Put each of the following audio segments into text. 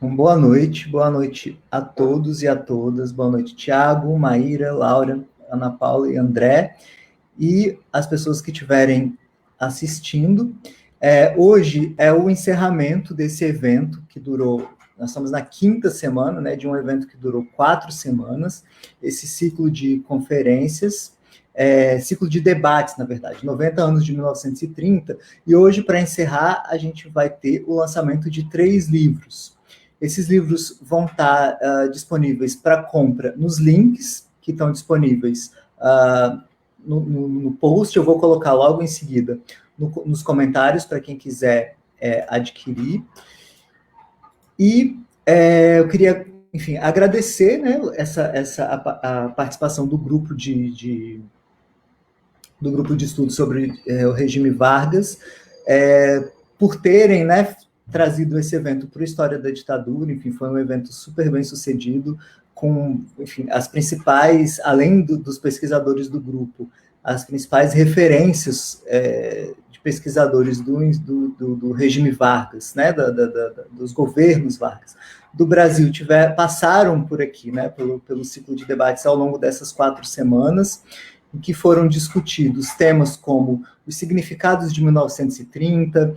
Boa noite a todos e a todas. Boa noite, Tiago, Maíra, Laura, Ana Paula e André, e as pessoas que estiverem assistindo. Hoje é o encerramento desse evento que durou, nós estamos na quinta semana, né, de um evento que durou 4 semanas, esse ciclo de conferências, ciclo de debates, na verdade, 90 anos de 1930, e hoje, para encerrar, a gente vai ter o lançamento de 3 livros. Esses livros vão estar disponíveis para compra nos links que estão disponíveis no post. Eu vou colocar logo em seguida nos comentários para quem quiser adquirir. E eu queria, enfim, agradecer, né, a participação do grupo de estudo sobre o regime Vargas, por terem, né, trazido esse evento para a história da ditadura. Enfim, foi um evento super bem sucedido, com, enfim, as principais, além dos pesquisadores do grupo, as principais referências de pesquisadores do regime Vargas, né, dos governos Vargas do Brasil, passaram por aqui, né, pelo ciclo de debates ao longo dessas 4 semanas, em que foram discutidos temas como os significados de 1930,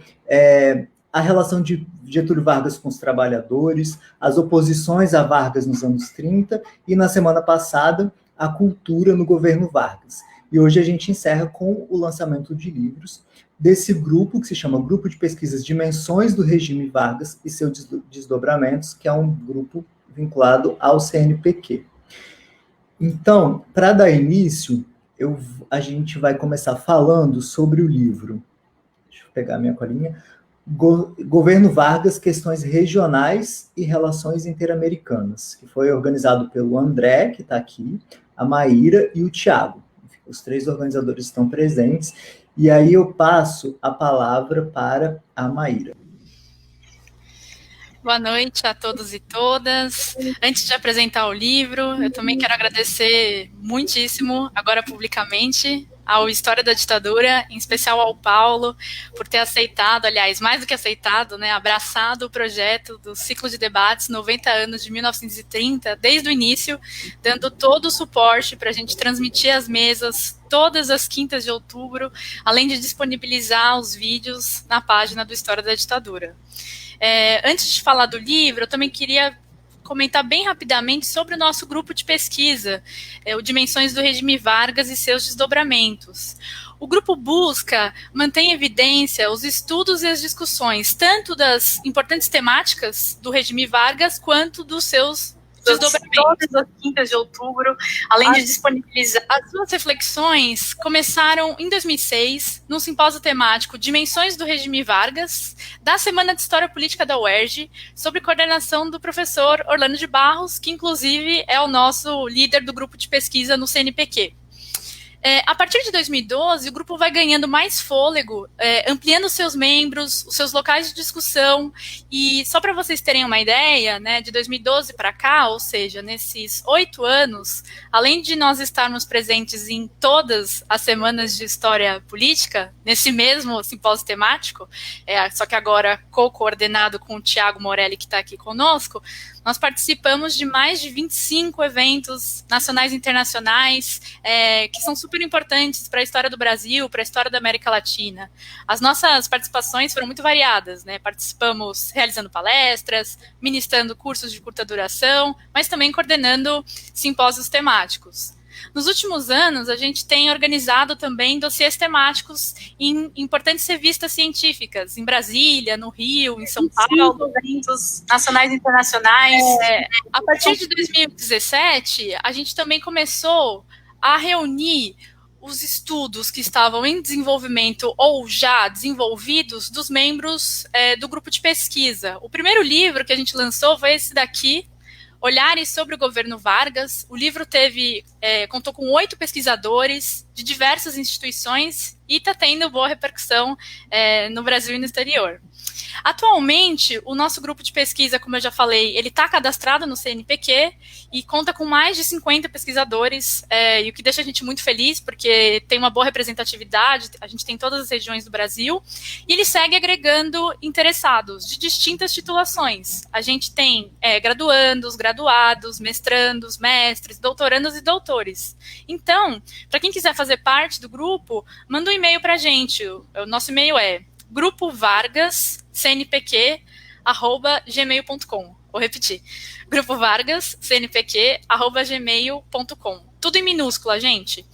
a relação de Getúlio Vargas com os trabalhadores, as oposições a Vargas nos anos 30, e na semana passada, a cultura no governo Vargas. E hoje a gente encerra com o lançamento de livros desse grupo, que se chama Grupo de Pesquisas Dimensões do Regime Vargas e seus Desdobramentos, que é um grupo vinculado ao CNPq. Então, para dar início, a gente vai começar falando sobre o livro. Deixa eu pegar minha colinha. Governo Vargas, Questões Regionais e Relações Interamericanas, que foi organizado pelo André, que está aqui, a Maíra e o Tiago. Os 3 organizadores estão presentes, e aí eu passo a palavra para a Maíra. Boa noite a todos e todas. Antes de apresentar o livro, eu também quero agradecer muitíssimo, agora publicamente, ao História da Ditadura, em especial ao Paulo, por ter aceitado, aliás, mais do que aceitado, né, abraçado o projeto do ciclo de debates 90 anos de 1930, desde o início, dando todo o suporte para a gente transmitir as mesas todas as quintas de outubro, além de disponibilizar os vídeos na página do História da Ditadura. Antes de falar do livro, eu também queria comentar bem rapidamente sobre o nosso grupo de pesquisa, o Dimensões do Regime Vargas e seus Desdobramentos. O grupo busca manter em evidência os estudos e as discussões, tanto das importantes temáticas do regime Vargas, quanto dos seus desdobramentos. Todas as quintas de outubro, além de disponibilizar. As suas reflexões começaram em 2006, num simpósio temático Dimensões do Regime Vargas, da Semana de História Política da UERJ, sob coordenação do professor Orlando de Barros, que inclusive é o nosso líder do grupo de pesquisa no CNPq. A partir de 2012, o grupo vai ganhando mais fôlego, ampliando seus membros, os seus locais de discussão, e só para vocês terem uma ideia, né, de 2012 para cá, ou seja, nesses 8 anos, além de nós estarmos presentes em todas as semanas de história política, nesse mesmo simpósio temático, só que agora co-coordenado com o Tiago Morelli, que está aqui conosco, nós participamos de mais de 25 eventos nacionais e internacionais, que são super importantes para a história do Brasil, para a história da América Latina. As nossas participações foram muito variadas, né? Participamos realizando palestras, ministrando cursos de curta duração, mas também coordenando simpósios temáticos. Nos últimos anos, a gente tem organizado também dossiês temáticos em importantes revistas científicas, em Brasília, no Rio, em São Paulo, eventos nacionais e internacionais. A partir de 2017, a gente também começou a reunir os estudos que estavam em desenvolvimento ou já desenvolvidos dos membros do grupo de pesquisa. O primeiro livro que a gente lançou foi esse daqui, Olhares sobre o Governo Vargas. O livro contou com 8 pesquisadores de diversas instituições e está tendo boa repercussão no Brasil e no exterior. Atualmente, o nosso grupo de pesquisa, como eu já falei, ele está cadastrado no CNPq e conta com mais de 50 pesquisadores, e o que deixa a gente muito feliz, porque tem uma boa representatividade, a gente tem todas as regiões do Brasil, e ele segue agregando interessados de distintas titulações. A gente tem graduandos, graduados, mestrandos, mestres, doutorandos e doutores. Então, para quem quiser fazer parte do grupo, manda um e-mail para a gente. O nosso e-mail é grupovargascnpq@gmail.com. Vou repetir. grupovargascnpq@gmail.com. Tudo em minúscula, gente.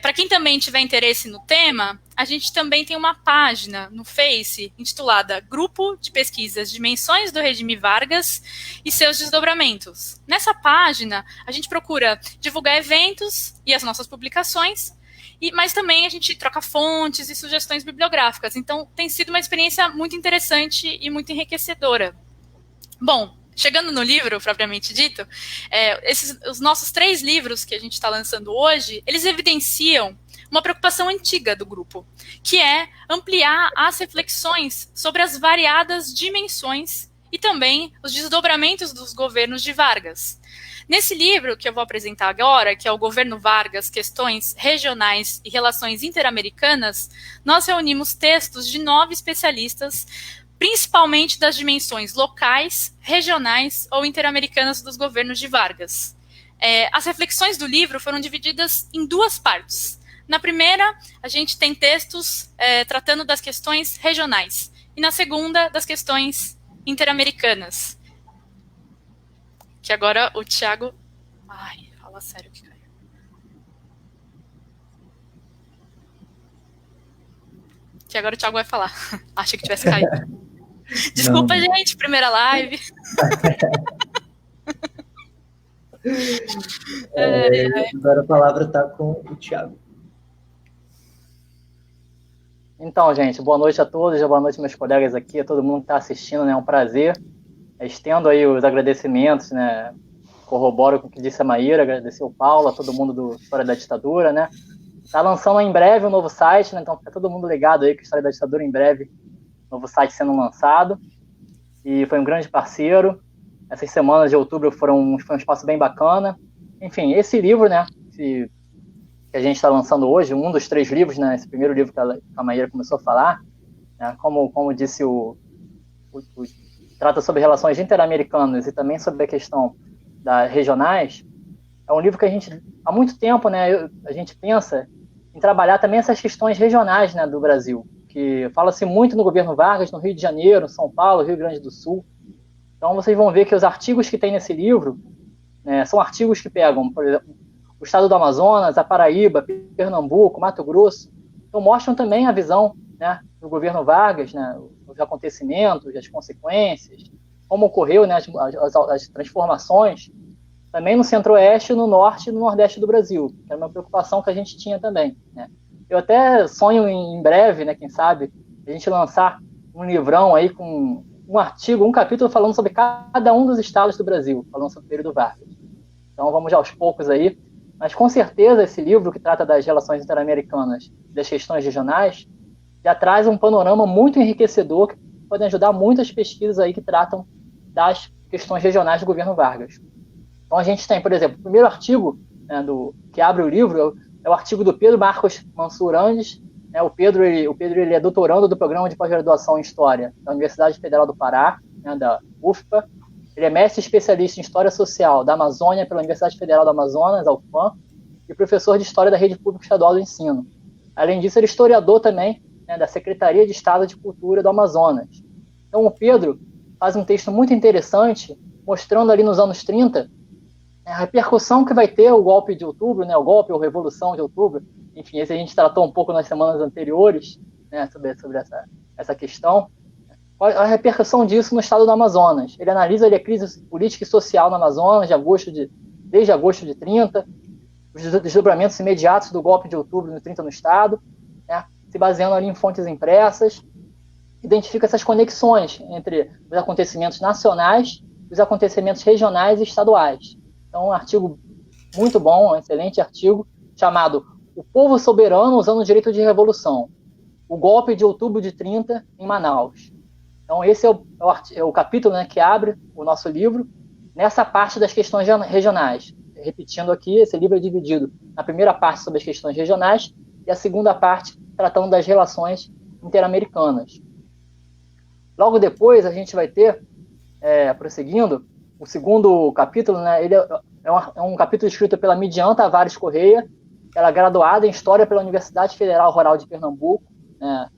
Para quem também tiver interesse no tema, a gente também tem uma página no Face intitulada Grupo de Pesquisas Dimensões do Regime Vargas e seus Desdobramentos. Nessa página, a gente procura divulgar eventos e as nossas publicações, mas também a gente troca fontes e sugestões bibliográficas. Então, tem sido uma experiência muito interessante e muito enriquecedora. Bom, chegando no livro, propriamente dito, os nossos 3 livros que a gente está lançando hoje, eles evidenciam uma preocupação antiga do grupo, que é ampliar as reflexões sobre as variadas dimensões e também os desdobramentos dos governos de Vargas. Nesse livro que eu vou apresentar agora, que é o Governo Vargas, Questões Regionais e Relações Interamericanas, nós reunimos textos de 9 especialistas, principalmente das dimensões locais, regionais ou interamericanas dos governos de Vargas. As reflexões do livro foram divididas em 2 partes. Na primeira, a gente tem textos tratando das questões regionais, e na segunda, das questões interamericanas. Que agora o Thiago... Ai, fala sério que caiu. Que agora o Thiago vai falar. Achei que tivesse caído. Desculpa, não. Gente, primeira live. Agora a palavra está com o Thiago. Então, gente, boa noite a todos, boa noite meus colegas aqui, a todo mundo que está assistindo, né? É um prazer. Estendo aí os agradecimentos, né? Corroboro com o que disse a Maíra, agradecer o Paulo, a todo mundo do História da Ditadura, né? Está lançando em breve um novo site, né? Então fica todo mundo ligado aí com a História da Ditadura em breve, novo site sendo lançado. E foi um grande parceiro. Essas semanas de outubro foi um espaço bem bacana. Enfim, esse livro, né? Que a gente está lançando hoje, um dos 3 livros, né? Esse primeiro livro que a Maíra começou a falar, né? Como disse trata sobre relações interamericanas e também sobre a questão das regionais. É um livro que a gente, há muito tempo, né, a gente pensa em trabalhar também essas questões regionais, né, do Brasil, que fala-se muito no governo Vargas, no Rio de Janeiro, São Paulo, Rio Grande do Sul. Então, vocês vão ver que os artigos que tem nesse livro, né, são artigos que pegam, por exemplo, o estado do Amazonas, a Paraíba, Pernambuco, Mato Grosso. Então, mostram também a visão, né, do governo Vargas, né, os acontecimentos, as consequências, como ocorreu, né, as transformações, também no centro-oeste, no norte e no nordeste do Brasil, que era uma preocupação que a gente tinha também, né. Eu até sonho em breve, né, quem sabe, a gente lançar um livrão aí com um artigo, um capítulo falando sobre cada um dos estados do Brasil, falando sobre o período Vargas. Então vamos aos poucos aí, mas com certeza esse livro que trata das relações interamericanas, das questões regionais, já traz um panorama muito enriquecedor que pode ajudar muitas pesquisas aí que tratam das questões regionais do governo Vargas. Então a gente tem, por exemplo, o primeiro artigo, né, que abre o livro é o artigo do Pedro Marcos Mansur Andes. Né, o Pedro ele é doutorando do programa de pós-graduação em História da Universidade Federal do Pará, né, da UFPA. Ele é mestre especialista em História Social da Amazônia pela Universidade Federal do Amazonas, a UFAM, e professor de História da Rede Pública Estadual do Ensino. Além disso, ele é historiador também, né, da Secretaria de Estado de Cultura do Amazonas. Então, o Pedro faz um texto muito interessante, mostrando ali nos anos 30 a repercussão que vai ter o golpe de outubro, né, o golpe ou revolução de outubro. Enfim, esse a gente tratou um pouco nas semanas anteriores, né, sobre essa questão. A repercussão disso no estado do Amazonas. Ele analisa ali a crise política e social no Amazonas desde agosto de 30, os desdobramentos imediatos do golpe de outubro de 30 no estado, né, se baseando ali em fontes impressas, identifica essas conexões entre os acontecimentos nacionais e os acontecimentos regionais e estaduais. Então, um artigo muito bom, um excelente artigo, chamado O Povo Soberano usando o Direito de Revolução, o golpe de outubro de 30 em Manaus. Então, esse é o capítulo, né, que abre o nosso livro, nessa parte das questões regionais. Repetindo aqui, esse livro é dividido na primeira parte sobre as questões regionais e a segunda parte tratando das relações interamericanas. Logo depois, a gente vai ter, prosseguindo, o segundo capítulo, né, ele é um capítulo escrito pela Midian Tavares Correia. Ela é graduada em História pela Universidade Federal Rural de Pernambuco, né,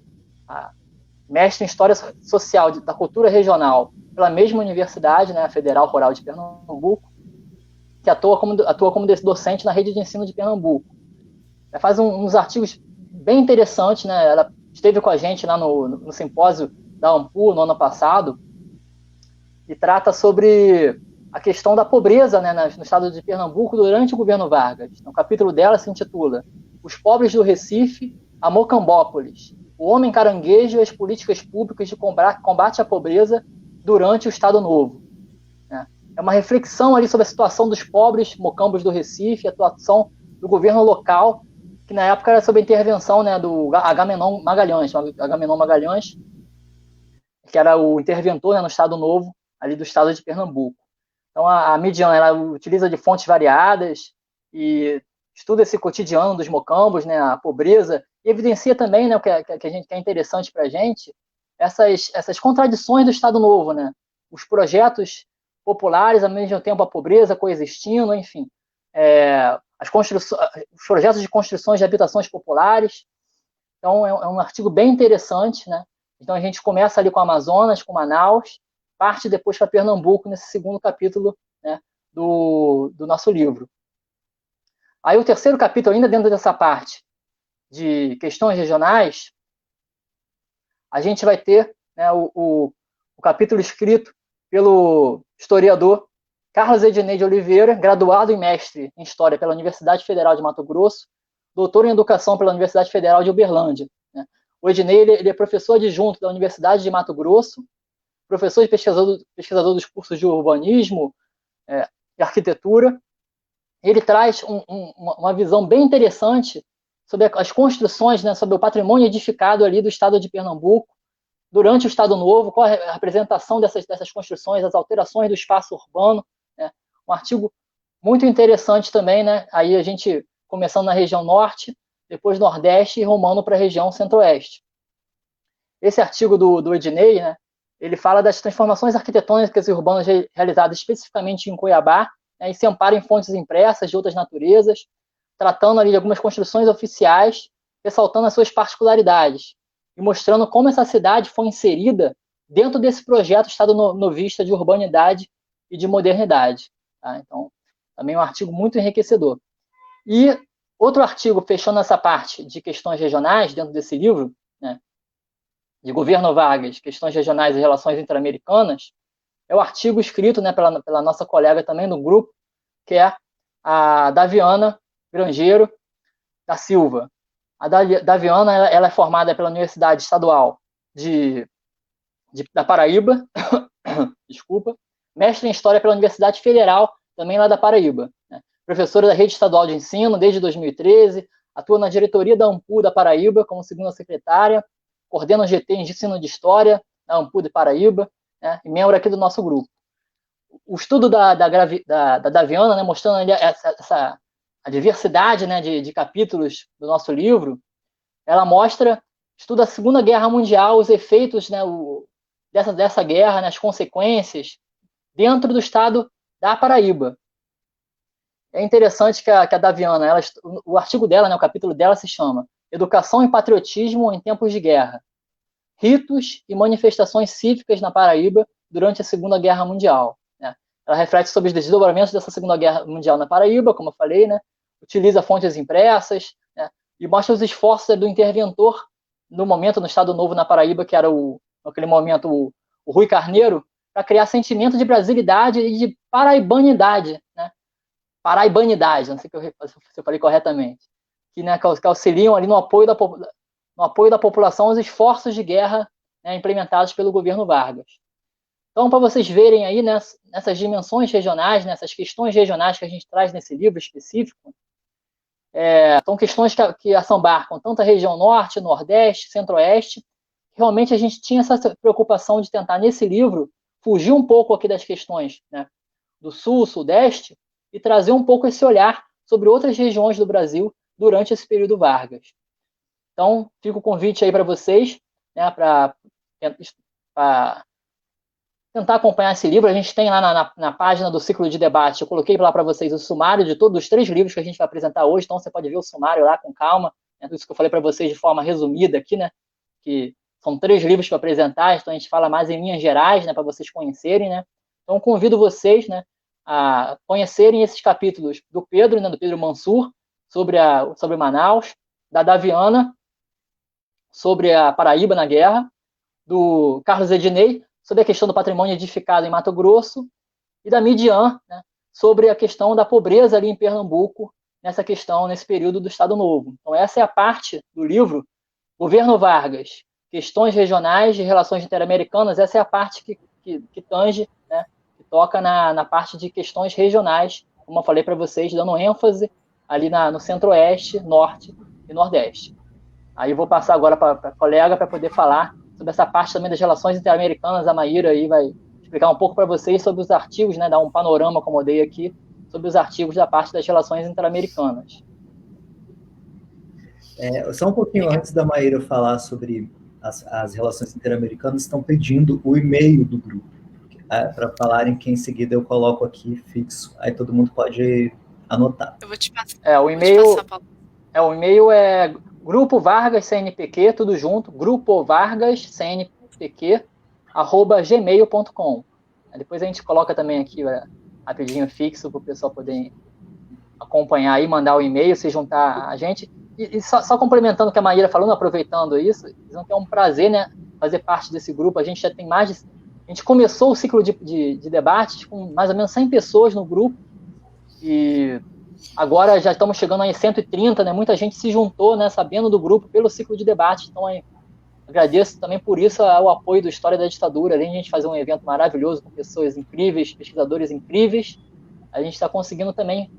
mestre em História Social da Cultura Regional pela mesma universidade, né, a Federal Rural de Pernambuco, que atua como docente na rede de ensino de Pernambuco. Ela faz uns artigos bem interessantes, né? Ela esteve com a gente lá no simpósio da AMPU no ano passado e trata sobre a questão da pobreza, né, no estado de Pernambuco durante o governo Vargas. O capítulo dela se intitula Os Pobres do Recife, a Mocambópolis, o Homem Caranguejo e as Políticas Públicas de Combate à Pobreza durante o Estado Novo. É uma reflexão ali sobre a situação dos pobres mocambos do Recife, a atuação do governo local, que na época era sob a intervenção, né, do Agamenon Magalhães, que era o interventor, né, no Estado Novo, ali do estado de Pernambuco. Então, a Midian, ela utiliza de fontes variadas e estuda esse cotidiano dos mocambos, né, a pobreza, e evidencia também, né, que é interessante para a gente, essas contradições do Estado Novo, né, os projetos populares, ao mesmo tempo a pobreza coexistindo, enfim, os projetos de construções de habitações populares. Então, é um artigo bem interessante, né? Então, a gente começa ali com Amazonas, com Manaus, parte depois para Pernambuco, nesse segundo capítulo, né, do nosso livro. Aí, o terceiro capítulo, ainda dentro dessa parte de questões regionais, a gente vai ter, né, o capítulo escrito pelo historiador Carlos Ednei de Oliveira, graduado e mestre em História pela Universidade Federal de Mato Grosso, doutor em Educação pela Universidade Federal de Uberlândia. Né? O Ednei ele é professor adjunto da Universidade de Mato Grosso, professor e pesquisador dos cursos de urbanismo e arquitetura. Ele traz uma visão bem interessante sobre as construções, né, sobre o patrimônio edificado ali do estado de Pernambuco, durante o Estado Novo, qual a representação dessas construções, as alterações do espaço urbano, né? Um artigo muito interessante também, né? Aí a gente começando na região norte, depois nordeste e rumando para a região centro-oeste. Esse artigo do Ednei, né, ele fala das transformações arquitetônicas e urbanas realizadas especificamente em Cuiabá, né, e se ampara em fontes impressas de outras naturezas, tratando ali de algumas construções oficiais, ressaltando as suas particularidades e mostrando como essa cidade foi inserida dentro desse projeto Estado Novista de urbanidade e de modernidade. Tá? Então, também um artigo muito enriquecedor. E outro artigo, fechando essa parte de questões regionais, dentro desse livro, né, de Governo Vargas, Questões Regionais e Relações Interamericanas, é o artigo escrito, né, pela nossa colega também do grupo, que é a Daviana Grangeiro da Silva. A Daviana ela é formada pela Universidade Estadual da Paraíba, desculpa, mestre em História pela Universidade Federal, também lá da Paraíba, né? Professora da Rede Estadual de Ensino desde 2013, atua na diretoria da AMPU da Paraíba como segunda secretária, coordena o GT em Ensino de História da AMPU de Paraíba, né? E membro aqui do nosso grupo. O estudo da Daviana, né, mostrando ali a diversidade, né, de capítulos do nosso livro, ela estuda a Segunda Guerra Mundial, os efeitos, né, dessa guerra, né, as consequências dentro do estado da Paraíba. É interessante que a Daviana, o artigo dela, né, o capítulo dela se chama Educação e Patriotismo em Tempos de Guerra, Ritos e Manifestações Cívicas na Paraíba durante a Segunda Guerra Mundial. Né? Ela reflete sobre os desdobramentos dessa Segunda Guerra Mundial na Paraíba, como eu falei, né? Utiliza fontes impressas, né? E mostra os esforços do interventor no momento no Estado Novo na Paraíba, que era naquele momento o Rui Carneiro, para criar sentimento de brasilidade e de paraibanidade, né? Paraibanidade, não sei se eu falei corretamente, que, né, que auxiliam ali no apoio da população aos esforços de guerra, né, implementados pelo governo Vargas. Então, para vocês verem aí, né, nessas dimensões regionais, nessas questões regionais que a gente traz nesse livro específico, são questões que assambarcam tanto a região norte, nordeste, centro-oeste, realmente a gente tinha essa preocupação de tentar, nesse livro, fugir um pouco aqui das questões, né, do Sul, Sudeste, e trazer um pouco esse olhar sobre outras regiões do Brasil durante esse período Vargas. Então, fica o convite aí para vocês, né, para tentar acompanhar esse livro. A gente tem lá na página do Ciclo de Debate, eu coloquei lá para vocês o sumário de todos os 3 livros que a gente vai apresentar hoje, então você pode ver o sumário lá com calma, né, tudo isso que eu falei para vocês de forma resumida aqui, né, que são 3 livros para apresentar, então a gente fala mais em linhas gerais, né, para vocês conhecerem, né. Então, convido vocês, né, a conhecerem esses capítulos do Pedro, né, do Pedro Mansur, sobre Manaus, da Daviana, sobre a Paraíba na guerra, do Carlos Ednei, sobre a questão do patrimônio edificado em Mato Grosso, e da Midian, né, sobre a questão da pobreza ali em Pernambuco, nesse período do Estado Novo. Então, essa é a parte do livro Governo Vargas, Questões Regionais de Relações Interamericanas, essa é a parte que tange, né, que toca na parte de questões regionais, como eu falei para vocês, dando ênfase ali no Centro-Oeste, Norte e Nordeste. Aí eu vou passar agora para a colega para poder falar sobre essa parte também das relações interamericanas. A Maíra aí vai explicar um pouco para vocês sobre os artigos, né, dar um panorama, como eu dei aqui, sobre os artigos da parte das relações interamericanas. Só um pouquinho antes da Maíra falar sobre as relações interamericanas, estão pedindo o e-mail do grupo, para falarem que em seguida eu coloco aqui fixo, aí todo mundo pode anotar. Eu vou te passar. O e-mail é Grupo Vargas CNPq, tudo junto, Grupo Vargas CNPq, @gmail.com. Depois a gente coloca também aqui rapidinho fixo para o pessoal poder acompanhar e mandar o e-mail, se juntar a gente. E só complementando o que a Maíra falando, aproveitando isso, eles vão ter um prazer, né, fazer parte desse grupo. A gente já tem a gente começou o ciclo de debates com mais ou menos 100 pessoas no grupo, e agora já estamos chegando a 130, né? Muita gente se juntou, né, sabendo do grupo pelo ciclo de debate. Então, agradeço também por isso o apoio do História da Ditadura. Além de a gente fazer um evento maravilhoso com pessoas incríveis, pesquisadores incríveis, a gente está conseguindo também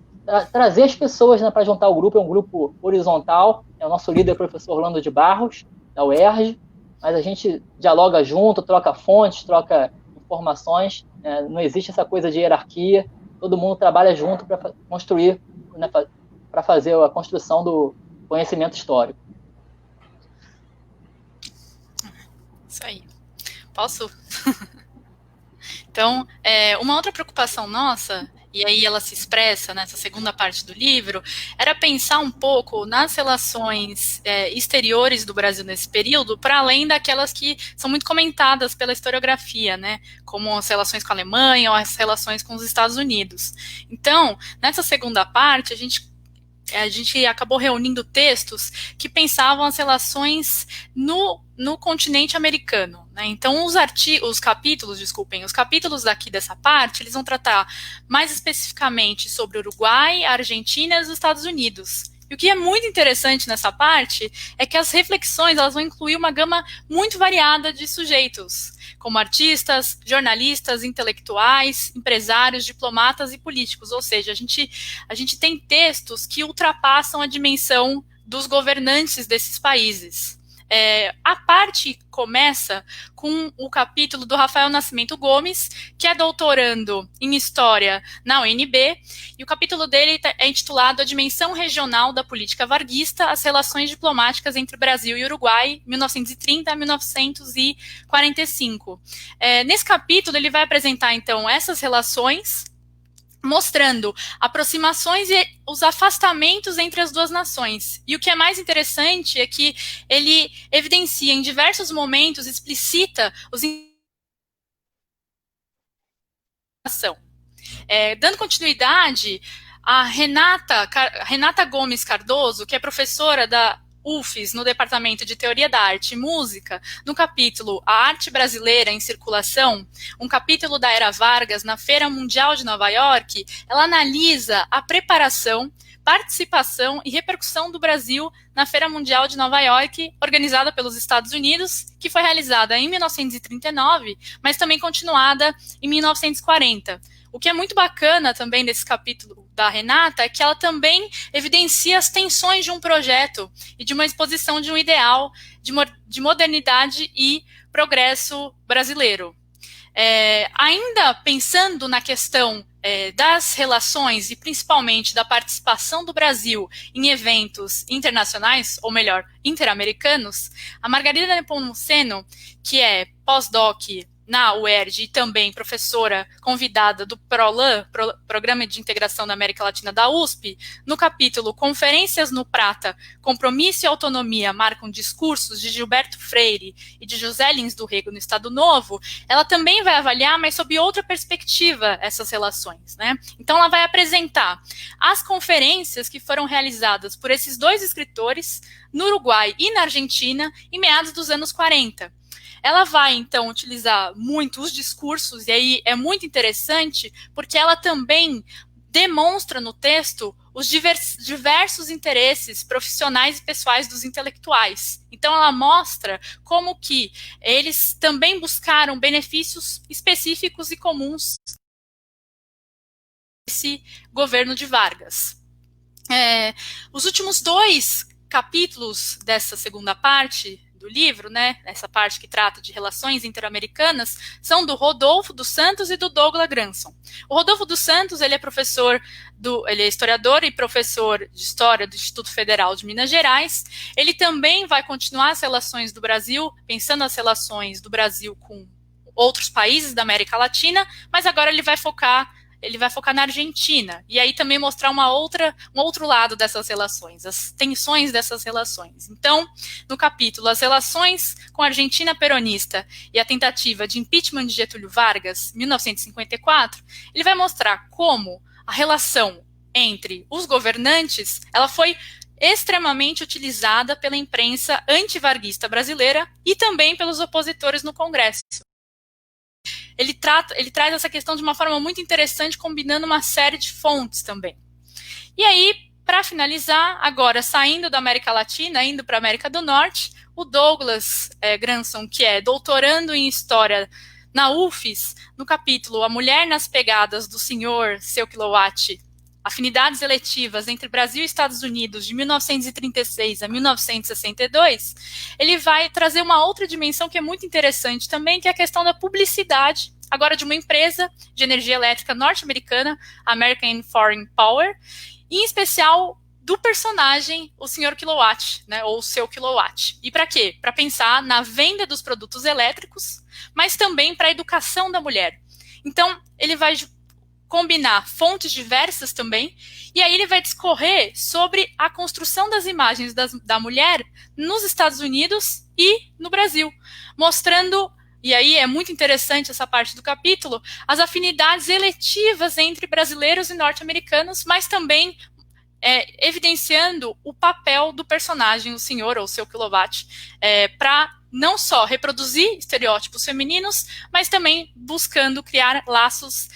trazer as pessoas, né, para juntar o grupo. É um grupo horizontal. O nosso líder é o professor Orlando de Barros, da UERJ, mas a gente dialoga junto, troca fontes, troca informações. Não existe essa coisa de hierarquia. Todo mundo trabalha junto para construir, né, para fazer a construção do conhecimento histórico. Isso aí. Posso? Então, uma outra preocupação nossa, e aí ela se expressa nessa segunda parte do livro, era pensar um pouco nas relações exteriores do Brasil nesse período, para além daquelas que são muito comentadas pela historiografia, né, como as relações com a Alemanha ou as relações com os Estados Unidos. Então, nessa segunda parte, a gente acabou reunindo textos que pensavam as relações no continente americano, né? Então, os capítulos daqui dessa parte, eles vão tratar mais especificamente sobre o Uruguai, a Argentina e os Estados Unidos. E o que é muito interessante nessa parte é que as reflexões, elas vão incluir uma gama muito variada de sujeitos, como artistas, jornalistas, intelectuais, empresários, diplomatas e políticos. Ou seja, a gente tem textos que ultrapassam a dimensão dos governantes desses países. A parte começa com o capítulo do Rafael Nascimento Gomes, que é doutorando em História na UNB, e o capítulo dele é intitulado A Dimensão Regional da Política Varguista, as Relações Diplomáticas entre o Brasil e o Uruguai, 1930 a 1945. Nesse capítulo, ele vai apresentar, então, essas relações, mostrando aproximações e os afastamentos entre as duas nações. E o que é mais interessante é que ele evidencia em diversos momentos, explicita os dando continuidade, a Renata Gomes Cardoso, que é professora da UFES, no Departamento de Teoria da Arte e Música, no capítulo A Arte Brasileira em Circulação, um capítulo da Era Vargas na Feira Mundial de Nova York, ela analisa a preparação, participação e repercussão do Brasil na Feira Mundial de Nova York, organizada pelos Estados Unidos, que foi realizada em 1939, mas também continuada em 1940. O que é muito bacana também desse capítulo da Renata é que ela também evidencia as tensões de um projeto e de uma exposição de um ideal de modernidade e progresso brasileiro. Ainda pensando na questão das relações e principalmente da participação do Brasil em eventos internacionais, ou melhor, interamericanos, a Margarida Nepomuceno, que é pós-doc na UERJ e também professora convidada do PROLAN, Programa de Integração da América Latina da USP, no capítulo Conferências no Prata, Compromisso e Autonomia marcam discursos, de Gilberto Freire e de José Lins do Rego no Estado Novo, ela também vai avaliar, mas sob outra perspectiva, essas relações, né? Então ela vai apresentar as conferências que foram realizadas por esses dois escritores no Uruguai e na Argentina em meados dos anos 40. Ela vai, então, utilizar muito os discursos, e aí é muito interessante, porque ela também demonstra no texto os diversos interesses profissionais e pessoais dos intelectuais. Então, ela mostra como que eles também buscaram benefícios específicos e comuns desse governo de Vargas. Os últimos 2 capítulos dessa segunda parte do livro, né, essa parte que trata de relações interamericanas, são do Rodolfo dos Santos e do Douglas Granson. O Rodolfo dos Santos, ele é historiador e professor de História do Instituto Federal de Minas Gerais. Ele também vai continuar as relações do Brasil, pensando as relações do Brasil com outros países da América Latina, mas agora ele vai focar na Argentina, e aí também mostrar um outro lado dessas relações, as tensões dessas relações. Então, no capítulo As Relações com a Argentina Peronista e a Tentativa de Impeachment de Getúlio Vargas, 1954, ele vai mostrar como a relação entre os governantes, ela foi extremamente utilizada pela imprensa antivarguista brasileira e também pelos opositores no Congresso. Ele traz essa questão de uma forma muito interessante, combinando uma série de fontes também. E aí, para finalizar, agora saindo da América Latina, indo para a América do Norte, o Douglas Granson, que é doutorando em História na UFES, no capítulo A Mulher nas Pegadas do Senhor Seu Kilowatt, Afinidades Eletivas entre Brasil e Estados Unidos de 1936 a 1962, ele vai trazer uma outra dimensão que é muito interessante também, que é a questão da publicidade, agora de uma empresa de energia elétrica norte-americana, American Foreign Power, e em especial do personagem, o Sr. Kilowatt, né, ou o Seu Kilowatt. E para quê? Para pensar na venda dos produtos elétricos, mas também para a educação da mulher. Então, ele vai combinar fontes diversas também, e aí ele vai discorrer sobre a construção das imagens da mulher nos Estados Unidos e no Brasil, mostrando, e aí é muito interessante essa parte do capítulo, as afinidades eletivas entre brasileiros e norte-americanos, mas também evidenciando o papel do personagem, o senhor ou o seu Kilowatt, para não só reproduzir estereótipos femininos, mas também buscando criar laços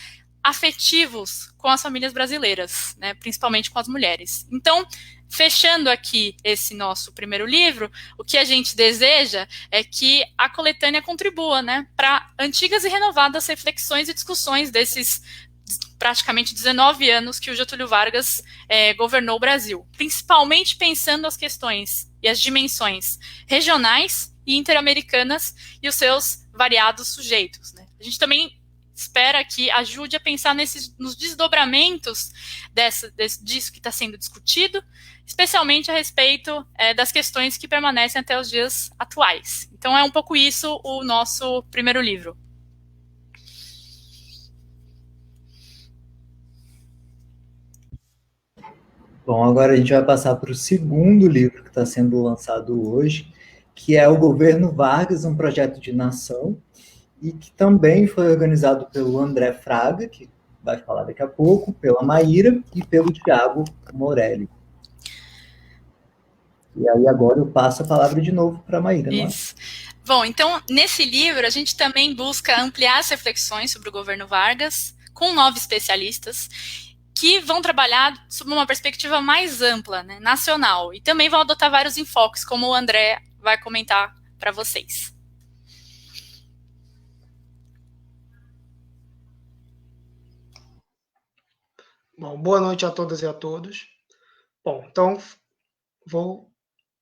afetivos com as famílias brasileiras, né, principalmente com as mulheres. Então, fechando aqui esse nosso primeiro livro, o que a gente deseja é que a coletânea contribua, né, para antigas e renovadas reflexões e discussões desses praticamente 19 anos que o Getúlio Vargas governou o Brasil, principalmente pensando as questões e as dimensões regionais e interamericanas e os seus variados sujeitos, né. A gente também espera que ajude a pensar nos desdobramentos disso que está sendo discutido, especialmente a respeito das questões que permanecem até os dias atuais. Então, é um pouco isso o nosso primeiro livro. Bom, agora a gente vai passar para o segundo livro que está sendo lançado hoje, que é O Governo Vargas, um projeto de nação, e que também foi organizado pelo André Fraga, que vai falar daqui a pouco, pela Maíra e pelo Tiago Morelli. E aí agora eu passo a palavra de novo para a Maíra. Isso. Bom, então, nesse livro, a gente também busca ampliar as reflexões sobre o governo Vargas, com 9 especialistas, que vão trabalhar sob uma perspectiva mais ampla, né, nacional, e também vão adotar vários enfoques, como o André vai comentar para vocês. Bom, boa noite a todas e a todos. Bom, então vou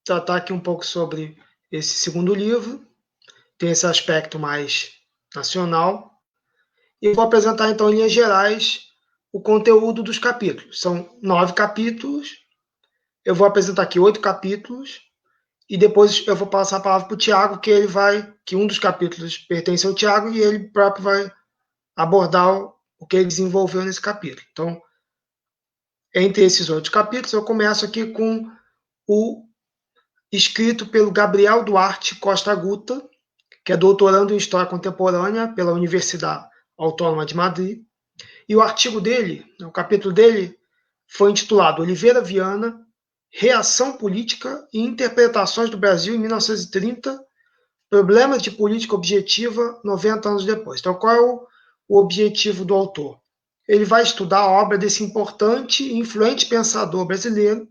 tratar aqui um pouco sobre esse segundo livro, tem esse aspecto mais nacional, e vou apresentar então em linhas gerais o conteúdo dos capítulos. São 9 capítulos, eu vou apresentar aqui 8 capítulos, e depois eu vou passar a palavra para o Tiago, que um dos capítulos pertence ao Tiago, e ele próprio vai abordar o que ele desenvolveu nesse capítulo. Então, entre esses 8 capítulos, eu começo aqui com o escrito pelo Gabriel Duarte Costa Guta, que é doutorando em História Contemporânea pela Universidade Autônoma de Madrid. E o artigo dele, o capítulo dele, foi intitulado Oliveira Viana, Reação Política e Interpretações do Brasil em 1930, Problemas de Política Objetiva 90 anos depois. Então, qual é o objetivo do autor? Ele vai estudar a obra desse importante e influente pensador brasileiro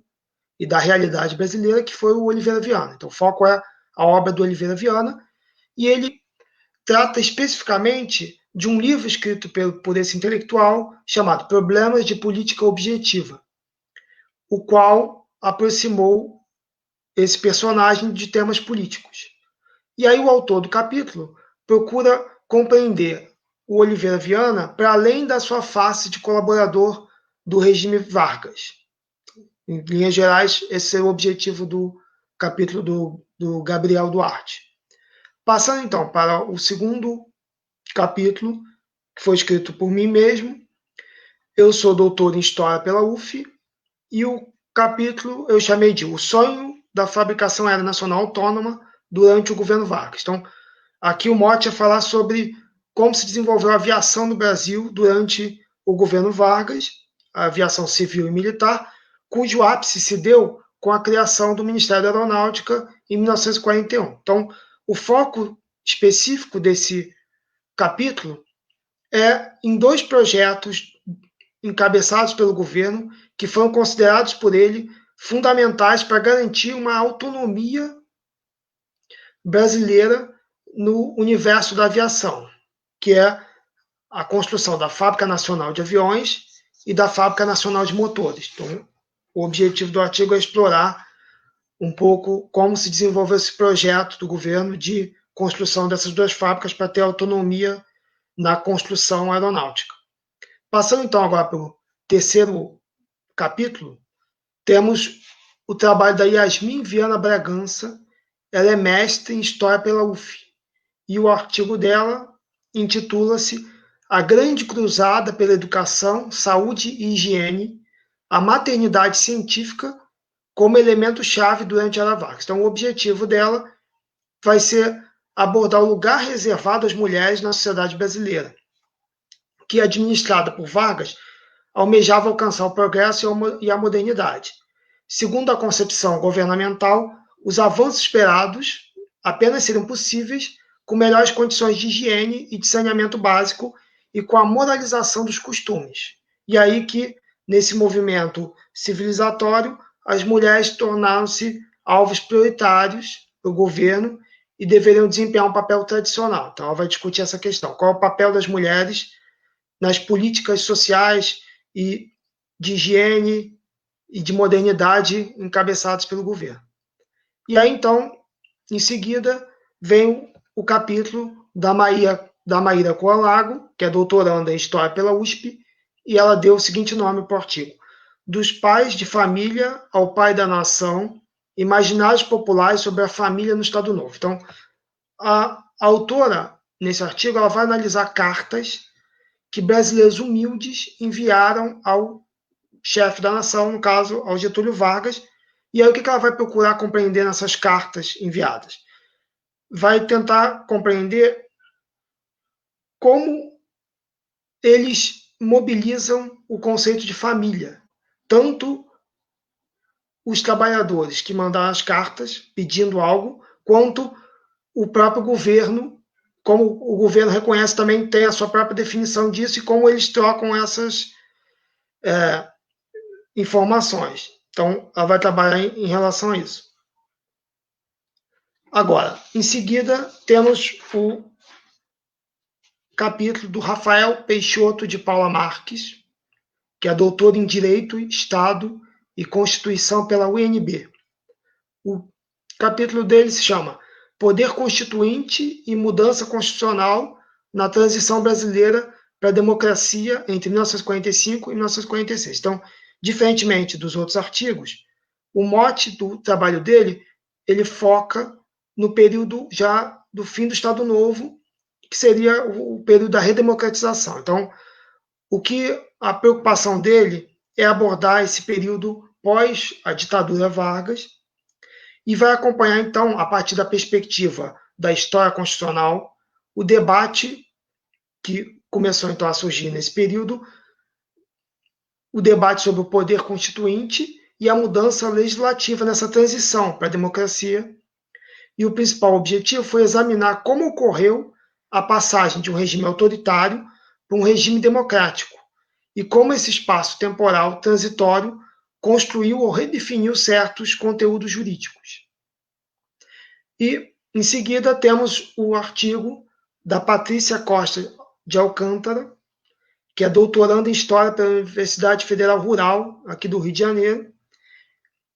e da realidade brasileira, que foi o Oliveira Viana. Então, o foco é a obra do Oliveira Viana, e ele trata especificamente de um livro escrito por esse intelectual chamado Problemas de Política Objetiva, o qual aproximou esse personagem de temas políticos. E aí o autor do capítulo procura compreender o Oliveira Viana para além da sua face de colaborador do regime Vargas. Em linhas gerais, esse é o objetivo do capítulo do Gabriel Duarte. Passando então para o segundo capítulo, que foi escrito por mim mesmo. Eu sou doutor em História pela UF, e o capítulo eu chamei de O Sonho da Fabricação Aérea Nacional Autônoma durante o governo Vargas. Então, aqui o mote é falar sobre como se desenvolveu a aviação no Brasil durante o governo Vargas, a aviação civil e militar, cujo ápice se deu com a criação do Ministério da Aeronáutica em 1941. Então, o foco específico desse capítulo é em 2 projetos encabeçados pelo governo que foram considerados por ele fundamentais para garantir uma autonomia brasileira no universo da aviação, que é a construção da Fábrica Nacional de Aviões e da Fábrica Nacional de Motores. Então, o objetivo do artigo é explorar um pouco como se desenvolveu esse projeto do governo de construção dessas 2 fábricas para ter autonomia na construção aeronáutica. Passando então agora para o terceiro capítulo, temos o trabalho da Yasmin Viana Bragança. Ela é mestre em História pela UF, e o artigo dela intitula-se A Grande Cruzada pela Educação, Saúde e Higiene, a Maternidade Científica como elemento-chave durante a Era Vargas. Então, o objetivo dela vai ser abordar o lugar reservado às mulheres na sociedade brasileira, que, administrada por Vargas, almejava alcançar o progresso e a modernidade. Segundo a concepção governamental, os avanços esperados apenas seriam possíveis com melhores condições de higiene e de saneamento básico e com a moralização dos costumes. E aí que, nesse movimento civilizatório, as mulheres tornaram-se alvos prioritários do governo e deveriam desempenhar um papel tradicional. Então, ela vai discutir essa questão. Qual é o papel das mulheres nas políticas sociais e de higiene e de modernidade encabeçados pelo governo. E aí, então, em seguida, vem o capítulo da Maíra Coalago, que é doutoranda em História pela USP, e ela deu o seguinte nome para o artigo: Dos pais de família ao pai da nação, imaginários populares sobre a família no Estado Novo. Então, a autora, nesse artigo, ela vai analisar cartas que brasileiros humildes enviaram ao chefe da nação, no caso, ao Getúlio Vargas. E aí o que ela vai procurar compreender nessas cartas enviadas? Vai tentar compreender como eles mobilizam o conceito de família. Tanto os trabalhadores que mandaram as cartas pedindo algo, quanto o próprio governo, como o governo reconhece também, tem a sua própria definição disso e como eles trocam essas informações. Então, ela vai trabalhar em relação a isso. Agora, em seguida, temos o capítulo do Rafael Peixoto de Paula Marques, que é doutor em Direito, Estado e Constituição pela UNB. O capítulo dele se chama Poder Constituinte e Mudança Constitucional na Transição Brasileira para a Democracia entre 1945 e 1946. Então, diferentemente dos outros artigos, o mote do trabalho dele, ele foca no período já do fim do Estado Novo, que seria o período da redemocratização. Então, a preocupação dele é abordar esse período pós a ditadura Vargas e vai acompanhar, então, a partir da perspectiva da história constitucional, o debate que começou, então, a surgir nesse período, o debate sobre o poder constituinte e a mudança legislativa nessa transição para a democracia. E o principal objetivo foi examinar como ocorreu a passagem de um regime autoritário para um regime democrático e como esse espaço temporal transitório construiu ou redefiniu certos conteúdos jurídicos. E, em seguida, temos o artigo da Patrícia Costa de Alcântara, que é doutoranda em História pela Universidade Federal Rural, aqui do Rio de Janeiro,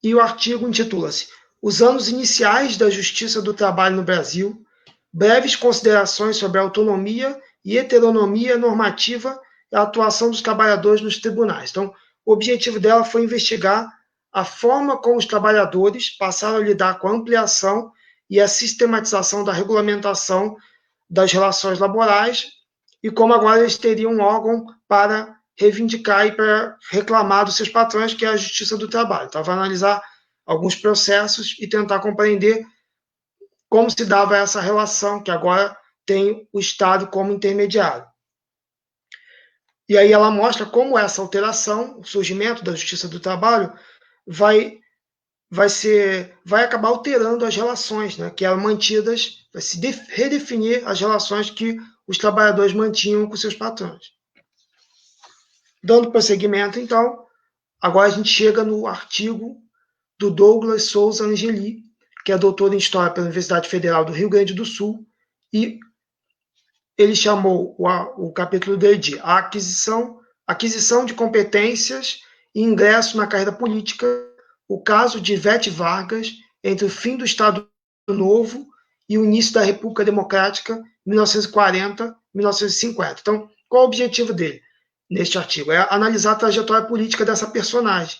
e o artigo intitula-se Os anos iniciais da Justiça do Trabalho no Brasil, breves considerações sobre a autonomia e heteronomia normativa e a atuação dos trabalhadores nos tribunais. Então, o objetivo dela foi investigar a forma como os trabalhadores passaram a lidar com a ampliação e a sistematização da regulamentação das relações laborais e como agora eles teriam um órgão para reivindicar e para reclamar dos seus patrões, que é a Justiça do Trabalho. Então, vai analisar alguns processos e tentar compreender como se dava essa relação, que agora tem o Estado como intermediário. E aí ela mostra como essa alteração, o surgimento da Justiça do Trabalho, vai acabar alterando as relações, né, que eram mantidas, vai se redefinir as relações que os trabalhadores mantinham com seus patrões. Dando prosseguimento, então, agora a gente chega no artigo do Douglas Souza Angeli, que é doutor em História pela Universidade Federal do Rio Grande do Sul, e ele chamou o capítulo dele de aquisição de competências e ingresso na carreira política, o caso de Ivete Vargas entre o fim do Estado Novo e o início da República Democrática, 1940-1950. Então, qual é o objetivo dele neste artigo? É analisar a trajetória política dessa personagem,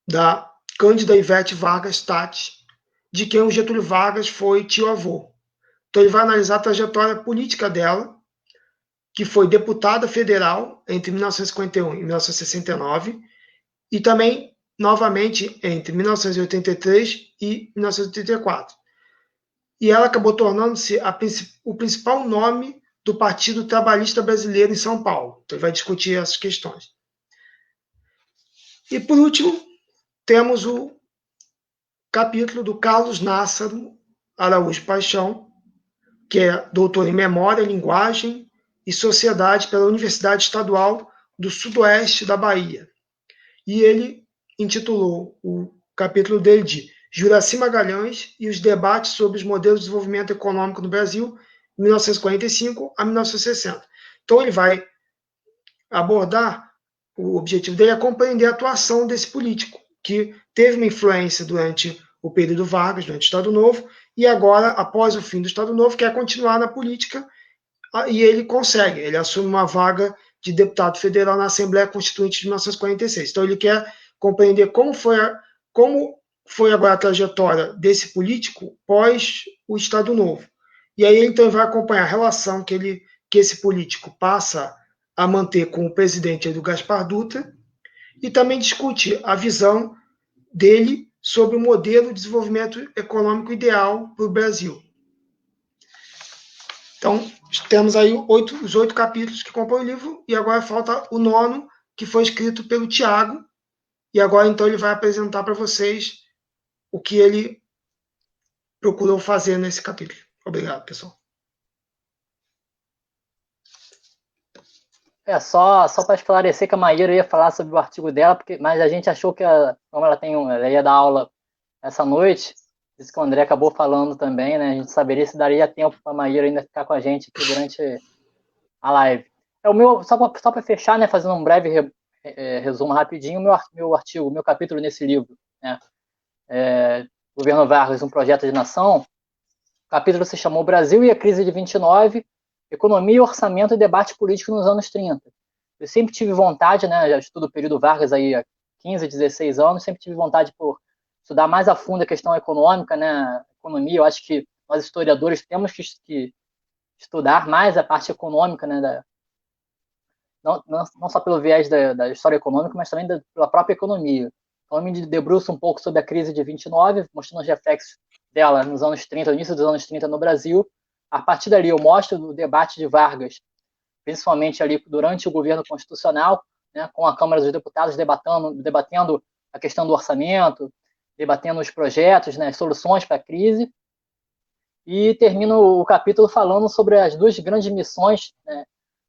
da Cândida Ivete Vargas Tati, de quem o Getúlio Vargas foi tio-avô. Então, ele vai analisar a trajetória política dela, que foi deputada federal entre 1951 e 1969, e também, novamente, entre 1983 e 1984. E ela acabou tornando-se o principal nome do Partido Trabalhista Brasileiro em São Paulo. Então, ele vai discutir essas questões. E, por último, temos o capítulo do Carlos Nássaro Araújo Paixão, que é doutor em Memória, Linguagem e Sociedade pela Universidade Estadual do Sudoeste da Bahia. E ele intitulou o capítulo dele de Juracy Magalhães e os debates sobre os modelos de desenvolvimento econômico no Brasil, 1945 a 1960. Então, ele vai abordar, o objetivo dele é compreender a atuação desse político, que teve uma influência durante o período Vargas, durante o Estado Novo, e agora, após o fim do Estado Novo, quer continuar na política, e ele consegue, ele assume uma vaga de deputado federal na Assembleia Constituinte de 1946. Então, ele quer compreender como foi agora a trajetória desse político pós o Estado Novo. E aí, então, vai acompanhar a relação que esse político passa a manter com o presidente do Gaspar Dutra, e também discute a visão dele sobre o modelo de desenvolvimento econômico ideal para o Brasil. Então, temos aí os 8 capítulos que compõem o livro, e agora falta o 9º, que foi escrito pelo Tiago, e agora, então, ele vai apresentar para vocês o que ele procurou fazer nesse capítulo. Obrigado, pessoal. Só para esclarecer que a Maíra ia falar sobre o artigo dela, mas a gente achou que, como ela ia dar aula essa noite, isso que o André acabou falando também, né? A gente saberia se daria tempo para a Maíra ainda ficar com a gente aqui durante a live. Só para fechar, né, fazendo um breve resumo rapidinho, meu capítulo nesse livro, né, Governo Vargas, um projeto de nação. O capítulo se chamou Brasil e a crise de 29, economia, orçamento e debate político nos anos 30. Eu sempre tive vontade, né, já estudo o período Vargas aí há 15, 16 anos, sempre tive vontade por estudar mais a fundo a questão econômica, né, economia. Eu acho que nós historiadores temos que estudar mais a parte econômica, né, não só pelo viés da história econômica, mas também pela própria economia. Então, eu me debruço um pouco sobre a crise de 29, mostrando os reflexos dela nos anos 30, no início dos anos 30 no Brasil. A partir dali, eu mostro o debate de Vargas, principalmente ali durante o governo constitucional, né, com a Câmara dos Deputados debatendo a questão do orçamento, debatendo os projetos, né, soluções para a crise. E termino o capítulo falando sobre as duas grandes missões, né,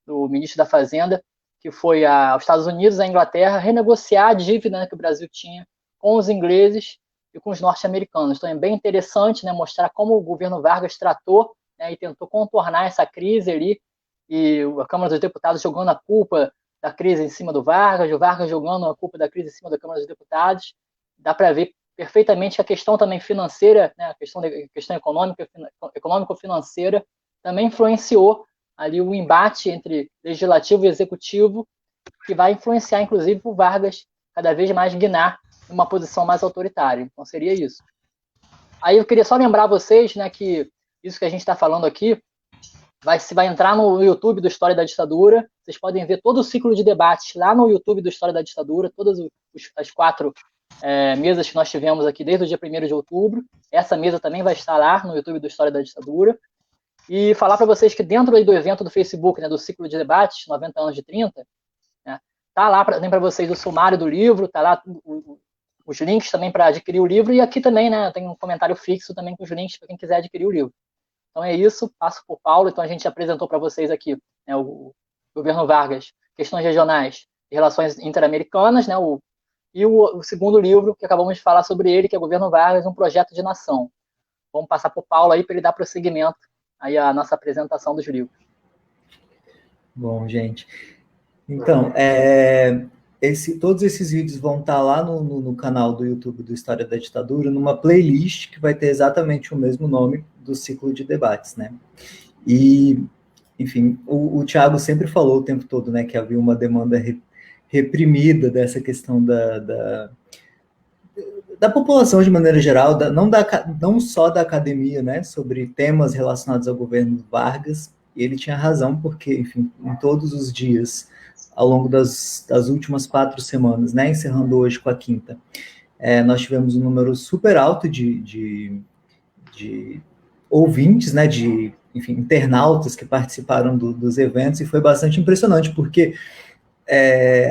do ministro da Fazenda, que foi aos Estados Unidos, à Inglaterra, renegociar a dívida, né, que o Brasil tinha com os ingleses e com os norte-americanos. Então é bem interessante, né, mostrar como o governo Vargas tratou, né, e tentou contornar essa crise ali, e a Câmara dos Deputados jogando a culpa da crise em cima do Vargas, o Vargas jogando a culpa da crise em cima da Câmara dos Deputados. Dá para ver perfeitamente que a questão também financeira, né, a questão econômico-financeira, também influenciou ali o embate entre legislativo e executivo, que vai influenciar, inclusive, o Vargas cada vez mais guinar numa posição mais autoritária. Então, seria isso. Aí eu queria só lembrar vocês, né, que isso que a gente está falando aqui vai entrar no YouTube do História da Ditadura. Vocês podem ver todo o ciclo de debates lá no YouTube do História da Ditadura, todas as 4 mesas que nós tivemos aqui desde o dia 1º de outubro. Essa mesa também vai estar lá no YouTube do História da Ditadura. E falar para vocês que dentro aí do evento do Facebook, né, do ciclo de debates, 90 anos de 30, né, tá lá, tem para vocês o sumário do livro, tá lá os links também para adquirir o livro, e aqui também, né, tem um comentário fixo também com os links para quem quiser adquirir o livro. Então é isso, passo por Paulo. Então a gente apresentou para vocês aqui, né, o governo Vargas, questões regionais e relações interamericanas, né, o segundo livro que acabamos de falar sobre ele, que é o Governo Vargas, um projeto de nação. Vamos passar por Paulo aí para ele dar prosseguimento aí a nossa apresentação dos livros. Bom, gente, então, todos esses vídeos vão estar lá no canal do YouTube do História da Ditadura, numa playlist que vai ter exatamente o mesmo nome do ciclo de debates, né? E, enfim, o Thiago sempre falou o tempo todo, né, que havia uma demanda reprimida dessa questão da população de maneira geral, não só da academia, né, sobre temas relacionados ao governo Vargas. E ele tinha razão, porque, enfim, em todos os dias, ao longo das últimas 4 semanas, né, encerrando hoje com a quinta, nós tivemos um número super alto de ouvintes, né, enfim, internautas que participaram dos eventos, e foi bastante impressionante, porque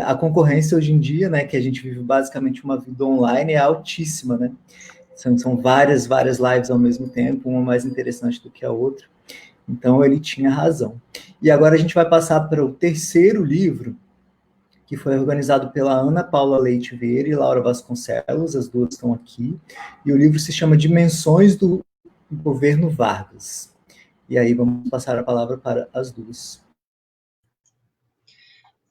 a concorrência hoje em dia, né, que a gente vive basicamente uma vida online, é altíssima, né? São várias lives ao mesmo tempo, uma mais interessante do que a outra. Então, ele tinha razão. E agora a gente vai passar para o terceiro livro, que foi organizado pela Ana Paula Leite Vieira e Laura Vasconcelos, as duas estão aqui, e o livro se chama Dimensões do Governo Vargas. E aí vamos passar a palavra para as duas.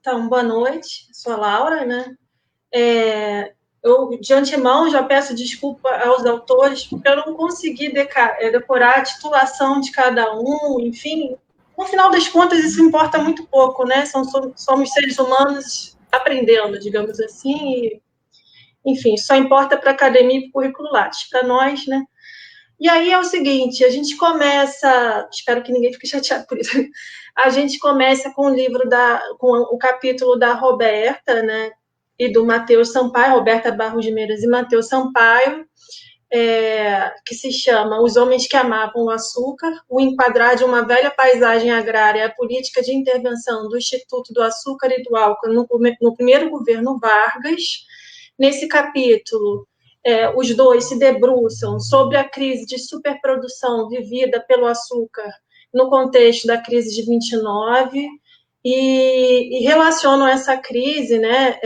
Então, boa noite, sou a Laura, né? Eu, de antemão, já peço desculpa aos autores, porque eu não consegui decorar a titulação de cada um, enfim. No final das contas, isso importa muito pouco, né? Somos seres humanos aprendendo, digamos assim, e, enfim, só importa para a academia e para o currículo Lattes, para nós, né? E aí é o seguinte, a gente começa, espero que ninguém fique chateado por isso, a gente começa com o capítulo da Roberta, né, e do Matheus Sampaio, Roberta Barros de Meiras e Matheus Sampaio, que se chama Os Homens que Amavam o Açúcar, o enquadrar de uma velha paisagem agrária, a política de intervenção do Instituto do Açúcar e do Álcool no primeiro governo Vargas. Nesse capítulo, os dois se debruçam sobre a crise de superprodução vivida pelo açúcar no contexto da crise de 29 e relacionam essa crise, né,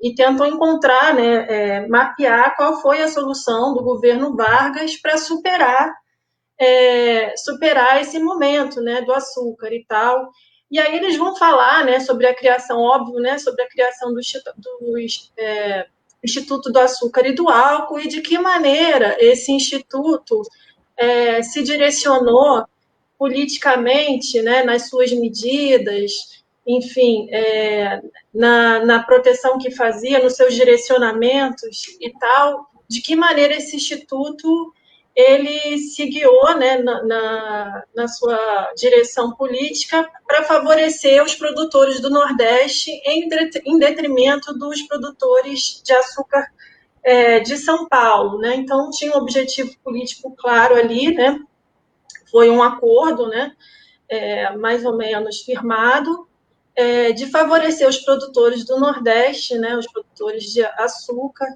e tentam encontrar, né, mapear qual foi a solução do governo Vargas para superar esse momento, né, do açúcar e tal. E aí eles vão falar, né, sobre a criação, óbvio, né, sobre a criação do Instituto do Açúcar e do Álcool, e de que maneira esse instituto se direcionou politicamente, né, nas suas medidas, enfim, na proteção que fazia, nos seus direcionamentos e tal, de que maneira esse instituto ele se guiou, né, na sua direção política para favorecer os produtores do Nordeste em detrimento dos produtores de açúcar de São Paulo, né? Então tinha um objetivo político claro ali, né? Foi um acordo, né? Mais ou menos firmado, de favorecer os produtores do Nordeste, né? Os produtores de açúcar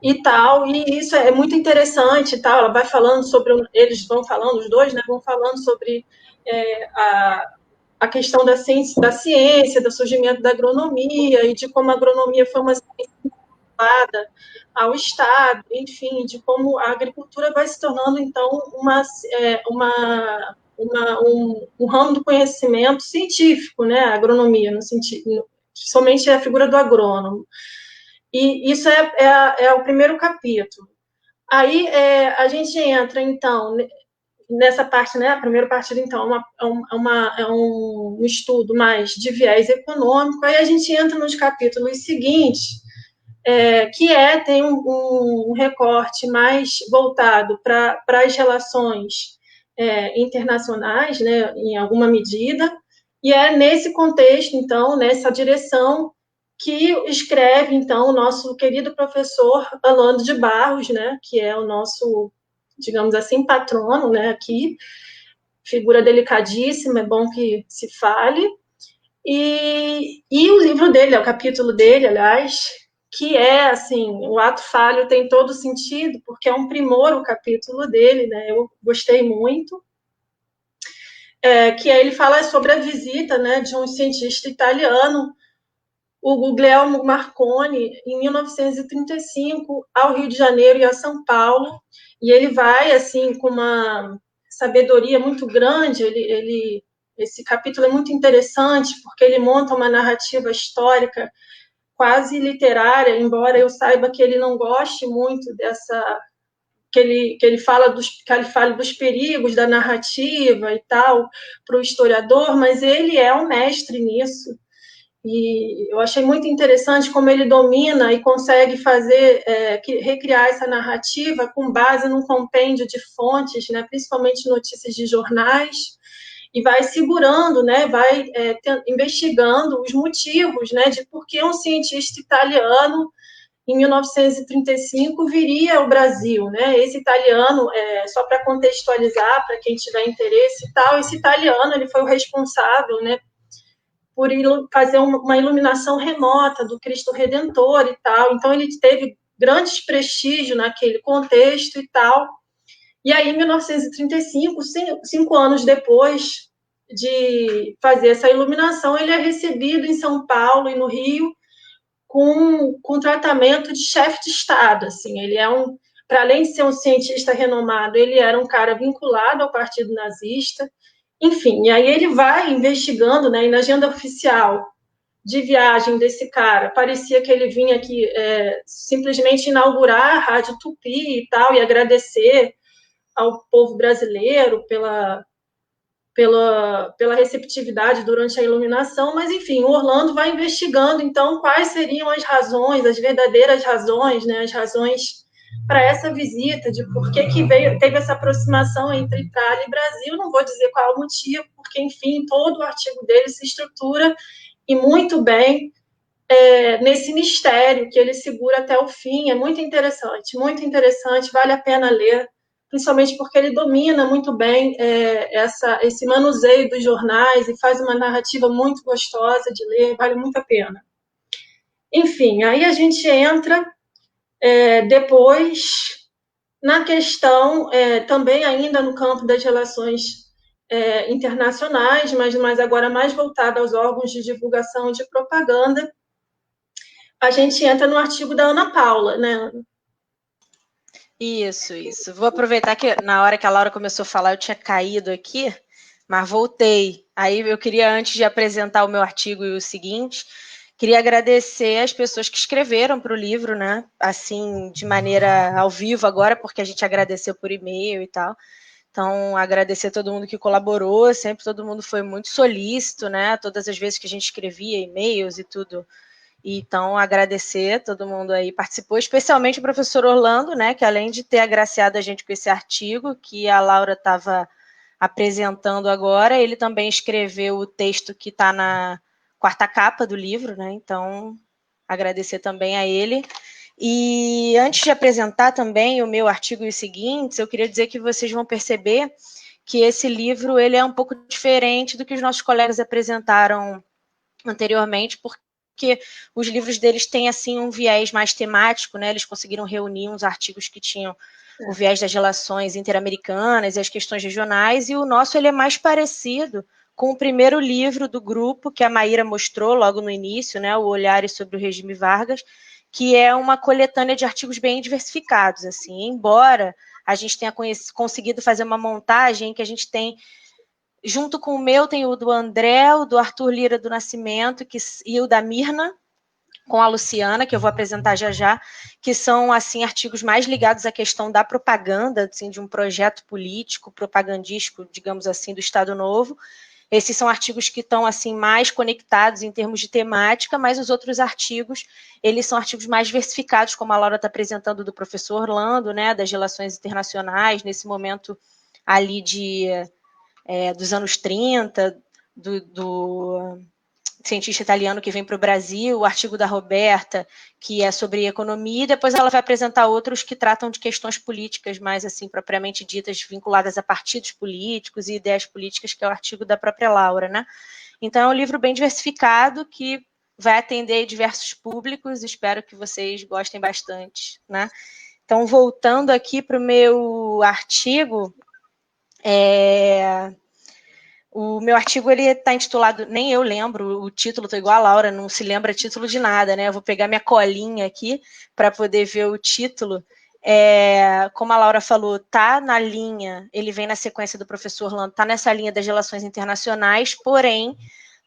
e tal, e isso é muito interessante e tal. Ela vai falando sobre, eles vão falando, os dois, né? Vão falando sobre a questão da ciência, do surgimento da agronomia e de como a agronomia foi uma ciência vinculada ao Estado, enfim, de como a agricultura vai se tornando, então, um ramo do conhecimento científico, né, a agronomia, no sentido, somente a figura do agrônomo. E isso é o primeiro capítulo. Aí a gente entra, então, nessa parte, né, a primeira parte, então, é um estudo mais de viés econômico. Aí a gente entra nos capítulos seguintes, que tem um recorte mais voltado para as relações internacionais, né, em alguma medida, e é nesse contexto, então, nessa direção, que escreve, então, o nosso querido professor Orlando de Barros, né, que é o nosso, digamos assim, patrono, né, aqui, figura delicadíssima, é bom que se fale, e o livro dele, o capítulo dele, aliás, que assim, o ato falho tem todo sentido, porque é um primor o capítulo dele, né, eu gostei muito, que aí ele fala sobre a visita, né, de um cientista italiano, o Guglielmo Marconi, em 1935, ao Rio de Janeiro e a São Paulo, e ele vai, assim, com uma sabedoria muito grande, esse capítulo é muito interessante, porque ele monta uma narrativa histórica quase literária, embora eu saiba que ele não goste muito dessa... que ele fale dos perigos da narrativa e tal, para o historiador, mas ele é um mestre nisso. E eu achei muito interessante como ele domina e consegue recriar essa narrativa com base num compêndio de fontes, né, principalmente notícias de jornais, e vai segurando, né, vai investigando os motivos, né, de por que um cientista italiano, em 1935, viria ao Brasil, né? Esse italiano, só para contextualizar, para quem tiver interesse e tal, esse italiano ele foi o responsável, né, por fazer uma iluminação remota do Cristo Redentor e tal. Então, ele teve grande prestígio naquele contexto e tal. E aí, em 1935, 5 anos depois de fazer essa iluminação, ele é recebido em São Paulo e no Rio com tratamento de chefe de Estado. Assim, ele para além de ser um cientista renomado, ele era um cara vinculado ao Partido Nazista. Enfim, e aí ele vai investigando, né, e na agenda oficial de viagem desse cara, parecia que ele vinha aqui simplesmente inaugurar a Rádio Tupi e tal, e agradecer ao povo brasileiro pela receptividade durante a iluminação, mas, enfim, o Orlando vai investigando, então, quais seriam as razões, as verdadeiras razões, né, as razões para essa visita, de por que teve essa aproximação entre Itália e Brasil. Não vou dizer qual é o motivo, porque, enfim, todo o artigo dele se estrutura, e muito bem, nesse mistério que ele segura até o fim. É muito interessante, vale a pena ler, principalmente porque ele domina muito bem esse manuseio dos jornais e faz uma narrativa muito gostosa de ler, vale muito a pena. Enfim, aí a gente entra depois na questão, também ainda no campo das relações internacionais, mas agora mais voltada aos órgãos de divulgação e de propaganda, a gente entra no artigo da Ana Paula, né? Isso. Vou aproveitar que na hora que a Laura começou a falar, eu tinha caído aqui, mas voltei. Aí eu queria, antes de apresentar o meu artigo e o seguinte, queria agradecer as pessoas que escreveram para o livro, né? Assim, de maneira ao vivo agora, porque a gente agradeceu por e-mail e tal. Então, agradecer a todo mundo que colaborou, sempre todo mundo foi muito solícito, né? Todas as vezes que a gente escrevia e-mails e tudo. Então, agradecer a todo mundo aí participou, especialmente o professor Orlando, né? Que além de ter agraciado a gente com esse artigo que a Laura estava apresentando agora, ele também escreveu o texto que está na quarta capa do livro, né? Então, agradecer também a ele. E antes de apresentar também o meu artigo e os seguintes, eu queria dizer que vocês vão perceber que esse livro ele é um pouco diferente do que os nossos colegas apresentaram anteriormente, porque os livros deles têm assim um viés mais temático, né? Eles conseguiram reunir uns artigos que tinham o viés das relações interamericanas e as questões regionais, e o nosso ele é mais parecido com o primeiro livro do grupo que a Maíra mostrou logo no início, né? O Olhares sobre o Regime Vargas, que é uma coletânea de artigos bem diversificados, assim, embora a gente tenha conseguido fazer uma montagem que a gente tem, junto com o meu, tem o do André, o do Arthur Lira do Nascimento e o da Mirna, com a Luciana, que eu vou apresentar já já, que são, assim, artigos mais ligados à questão da propaganda, assim, de um projeto político, propagandístico, digamos assim, do Estado Novo. Esses são artigos que estão assim mais conectados em termos de temática, mas os outros artigos, eles são artigos mais diversificados, como a Laura está apresentando do professor Orlando, né, das relações internacionais, nesse momento ali dos anos 30, do cientista italiano que vem para o Brasil, o artigo da Roberta, que é sobre economia, e depois ela vai apresentar outros que tratam de questões políticas mais assim propriamente ditas, vinculadas a partidos políticos e ideias políticas, que é o artigo da própria Laura, né? Então é um livro bem diversificado que vai atender diversos públicos, espero que vocês gostem bastante, né? Então, voltando aqui para o meu artigo, o meu artigo ele está intitulado, nem eu lembro o título, estou igual a Laura, não se lembra título de nada, né? Eu vou pegar minha colinha aqui para poder ver o título. Como a Laura falou, tá na linha, ele vem na sequência do professor Orlando, tá nessa linha das relações internacionais, porém,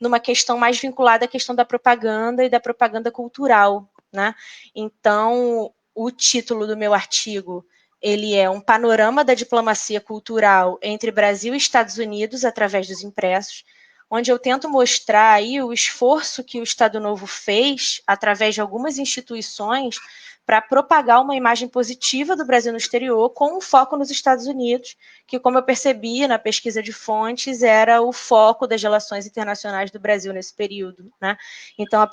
numa questão mais vinculada à questão da propaganda e da propaganda cultural, né? Então, o título do meu artigo, ele é um panorama da diplomacia cultural entre Brasil e Estados Unidos através dos impressos, onde eu tento mostrar aí o esforço que o Estado Novo fez através de algumas instituições para propagar uma imagem positiva do Brasil no exterior, com um foco nos Estados Unidos, que, como eu percebi na pesquisa de fontes, era o foco das relações internacionais do Brasil nesse período, né? Então, a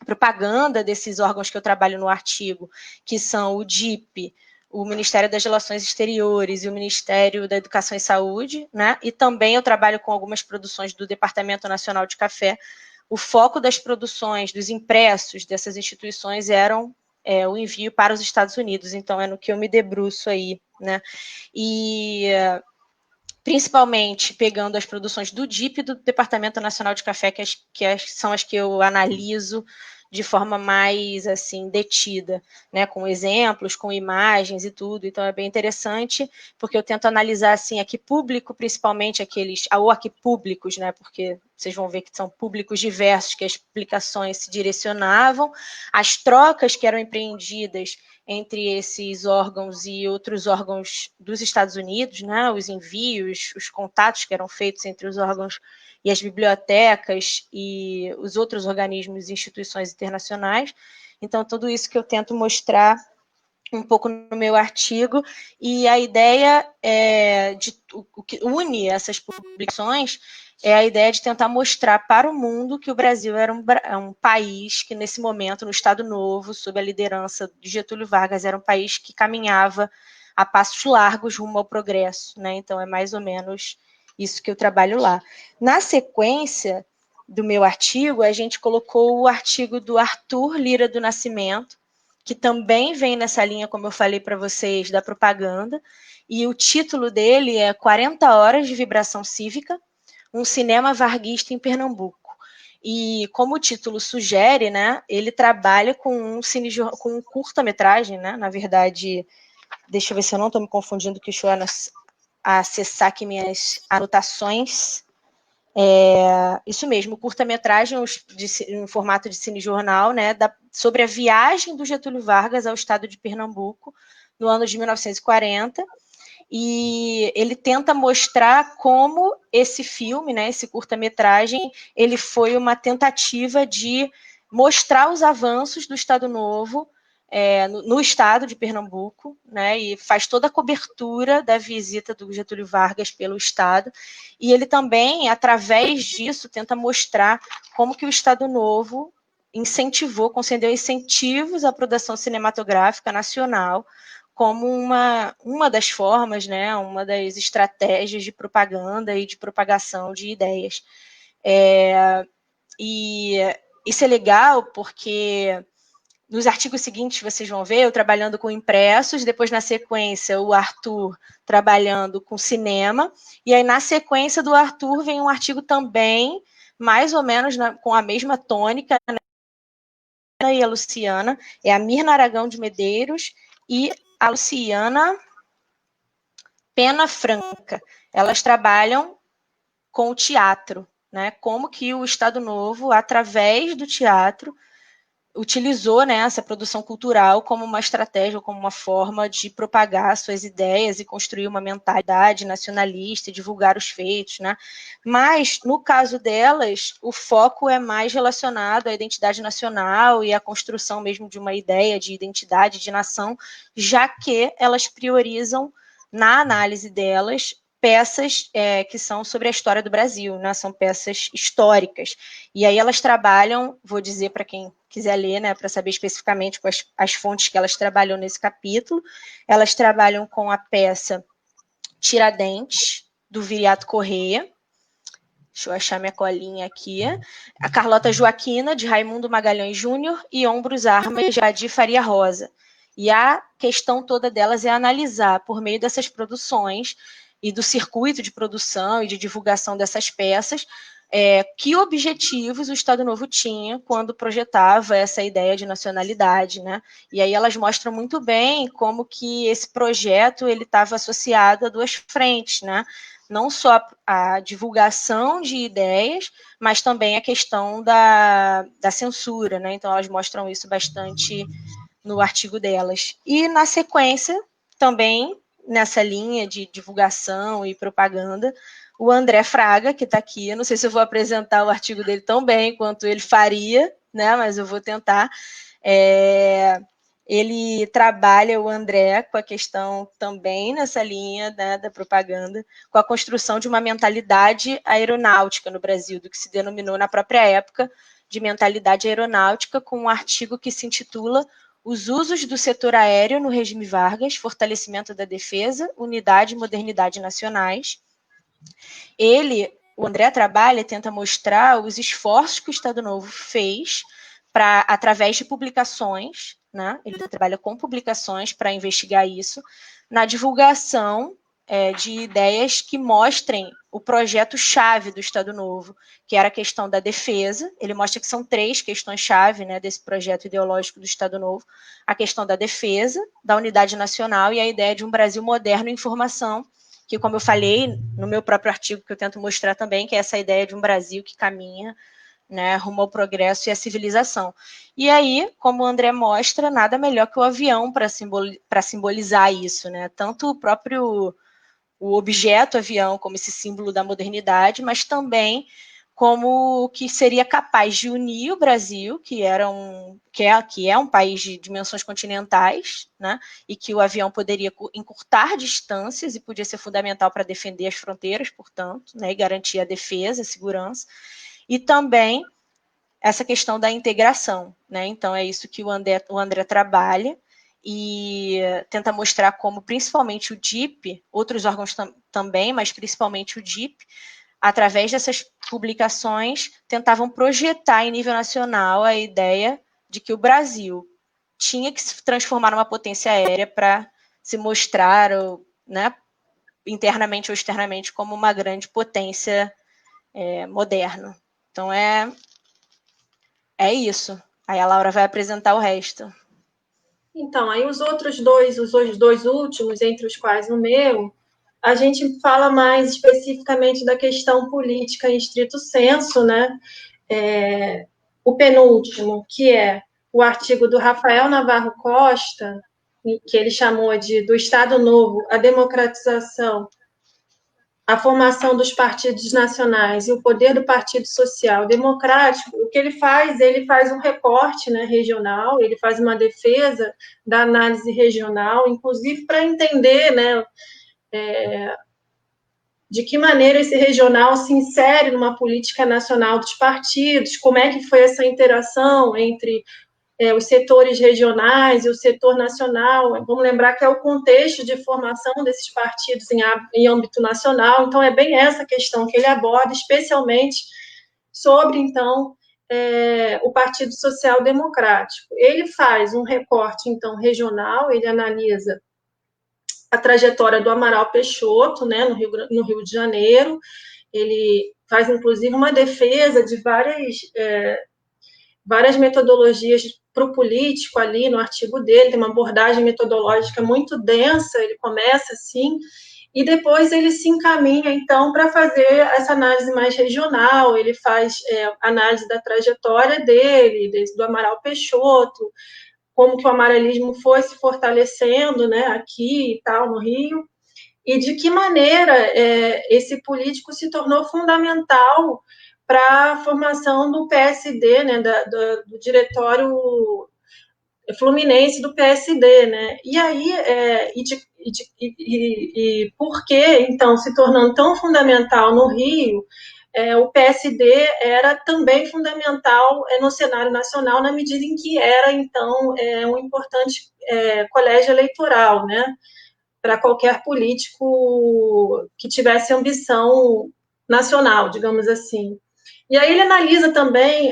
propaganda desses órgãos que eu trabalho no artigo, que são o DIP, o Ministério das Relações Exteriores e o Ministério da Educação e Saúde, né? E também eu trabalho com algumas produções do Departamento Nacional de Café. O foco das produções, dos impressos dessas instituições eram o envio para os Estados Unidos, então é no que eu me debruço aí, né? E principalmente pegando as produções do DIP e do Departamento Nacional de Café, são as que eu analiso de forma mais assim detida, né, com exemplos, com imagens e tudo. Então é bem interessante, porque eu tento analisar assim a que público, principalmente ou a que públicos, né, porque vocês vão ver que são públicos diversos que as publicações se direcionavam, as trocas que eram empreendidas entre esses órgãos e outros órgãos dos Estados Unidos, né, os envios, os contatos que eram feitos entre os órgãos e as bibliotecas e os outros organismos e instituições internacionais. Então, tudo isso que eu tento mostrar um pouco no meu artigo, e a ideia o que une essas publicações é a ideia de tentar mostrar para o mundo que o Brasil era um país que, nesse momento, no Estado Novo, sob a liderança de Getúlio Vargas, era um país que caminhava a passos largos rumo ao progresso, né? Então, é mais ou menos isso que eu trabalho lá. Na sequência do meu artigo, a gente colocou o artigo do Arthur Lira do Nascimento, que também vem nessa linha, como eu falei para vocês, da propaganda, e o título dele é 40 Horas de Vibração Cívica, um cinema varguista em Pernambuco. E como o título sugere, né, ele trabalha com um curta-metragem, né, na verdade, deixa eu ver se eu não estou me confundindo, que o Jonas acessar aqui minhas anotações. Isso mesmo, curta-metragem em formato de cinejornal, né, sobre a viagem do Getúlio Vargas ao estado de Pernambuco no ano de 1940, e ele tenta mostrar como esse filme, né, esse curta-metragem, ele foi uma tentativa de mostrar os avanços do Estado Novo no estado de Pernambuco, né, e faz toda a cobertura da visita do Getúlio Vargas pelo estado, e ele também, através disso, tenta mostrar como que o Estado Novo concedeu incentivos à produção cinematográfica nacional como uma das formas, né, uma das estratégias de propaganda e de propagação de ideias. E isso é legal porque nos artigos seguintes vocês vão ver eu trabalhando com impressos, depois na sequência o Arthur trabalhando com cinema, e aí na sequência do Arthur vem um artigo também, mais ou menos com a mesma tônica, né? E a Luciana, a Mirna Aragão de Medeiros e a Luciana Pena Franca. Elas trabalham com o teatro, né? Como que o Estado Novo, através do teatro, utilizou, né, essa produção cultural como uma estratégia, como uma forma de propagar suas ideias e construir uma mentalidade nacionalista e divulgar os feitos, né? Mas, no caso delas, o foco é mais relacionado à identidade nacional e à construção mesmo de uma ideia de identidade, de nação, já que elas priorizam, na análise delas, peças que são sobre a história do Brasil, né? São peças históricas. E aí elas trabalham, vou dizer para quem quiser ler, né, para saber especificamente quais as fontes que elas trabalham nesse capítulo, elas trabalham com a peça Tiradentes, do Viriato Corrêa. Deixa eu achar minha colinha aqui. A Carlota Joaquina, de Raimundo Magalhães Júnior, e Ombros Armas, de Adi Faria Rosa. E a questão toda delas é analisar, por meio dessas produções e do circuito de produção e de divulgação dessas peças, que objetivos o Estado Novo tinha quando projetava essa ideia de nacionalidade, né? E aí elas mostram muito bem como que esse projeto ele estava associado a duas frentes, né? Não só a divulgação de ideias, mas também a questão da censura, né? Então elas mostram isso bastante no artigo delas. E na sequência, também nessa linha de divulgação e propaganda, o André Fraga, que está aqui, eu não sei se eu vou apresentar o artigo dele tão bem quanto ele faria, né, mas eu vou tentar. Ele trabalha, o André, com a questão também nessa linha, né, da propaganda, com a construção de uma mentalidade aeronáutica no Brasil, do que se denominou na própria época de mentalidade aeronáutica, com um artigo que se intitula Os usos do setor aéreo no regime Vargas, fortalecimento da defesa, unidade e modernidade nacionais. O André trabalha e tenta mostrar os esforços que o Estado Novo fez para, através de publicações, né? Ele trabalha com publicações para investigar isso, na divulgação de ideias que mostrem o projeto-chave do Estado Novo, que era a questão da defesa. Ele mostra que são 3 questões-chave, né, desse projeto ideológico do Estado Novo: a questão da defesa, da unidade nacional e a ideia de um Brasil moderno em formação, que, como eu falei no meu próprio artigo, que eu tento mostrar também, que é essa ideia de um Brasil que caminha, né, rumo ao progresso e à civilização. E aí, como o André mostra, nada melhor que o avião para simbolizar isso, né? Tanto o objeto avião como esse símbolo da modernidade, mas também como o que seria capaz de unir o Brasil, que é um país de dimensões continentais, né, e que o avião poderia encurtar distâncias e podia ser fundamental para defender as fronteiras, portanto, né, e garantir a defesa, a segurança, e também essa questão da integração, né? Então é isso que o André trabalha e tenta mostrar como principalmente o DIP, outros órgãos também, mas principalmente o DIP, através dessas publicações, tentavam projetar em nível nacional a ideia de que o Brasil tinha que se transformar numa potência aérea para se mostrar, né, internamente ou externamente, como uma grande potência moderna. Então é isso. Aí a Laura vai apresentar o resto. Então, aí os dois últimos, entre os quais o meu, a gente fala mais especificamente da questão política em estrito senso, né? O penúltimo, que é o artigo do Rafael Navarro Costa, que ele chamou do Estado Novo, a democratização, a formação dos partidos nacionais e o poder do Partido Social Democrático. O que ele faz um recorte, né, regional, ele faz uma defesa da análise regional, inclusive para entender, né, de que maneira esse regional se insere numa política nacional dos partidos, como é que foi essa interação entre os setores regionais e o setor nacional. Vamos lembrar que é o contexto de formação desses partidos em âmbito nacional, então é bem essa questão que ele aborda, especialmente sobre, então, o Partido Social Democrático. Ele faz um recorte, então, regional, ele analisa a trajetória do Amaral Peixoto, né, no Rio de Janeiro. Ele faz, inclusive, uma defesa de várias metodologias para o político ali no artigo dele, tem uma abordagem metodológica muito densa, ele começa assim, e depois ele se encaminha, então, para fazer essa análise mais regional, ele faz análise da trajetória dele, do Amaral Peixoto, como que o amarelismo foi se fortalecendo, né, aqui e tal, no Rio, e de que maneira esse político se tornou fundamental para a formação do PSD, né, do diretório fluminense do PSD, né? E aí, por que, então, se tornando tão fundamental no Rio, o PSD era também fundamental no cenário nacional, na medida em que era, então, um importante colégio eleitoral, né, para qualquer político que tivesse ambição nacional, digamos assim. E aí ele analisa também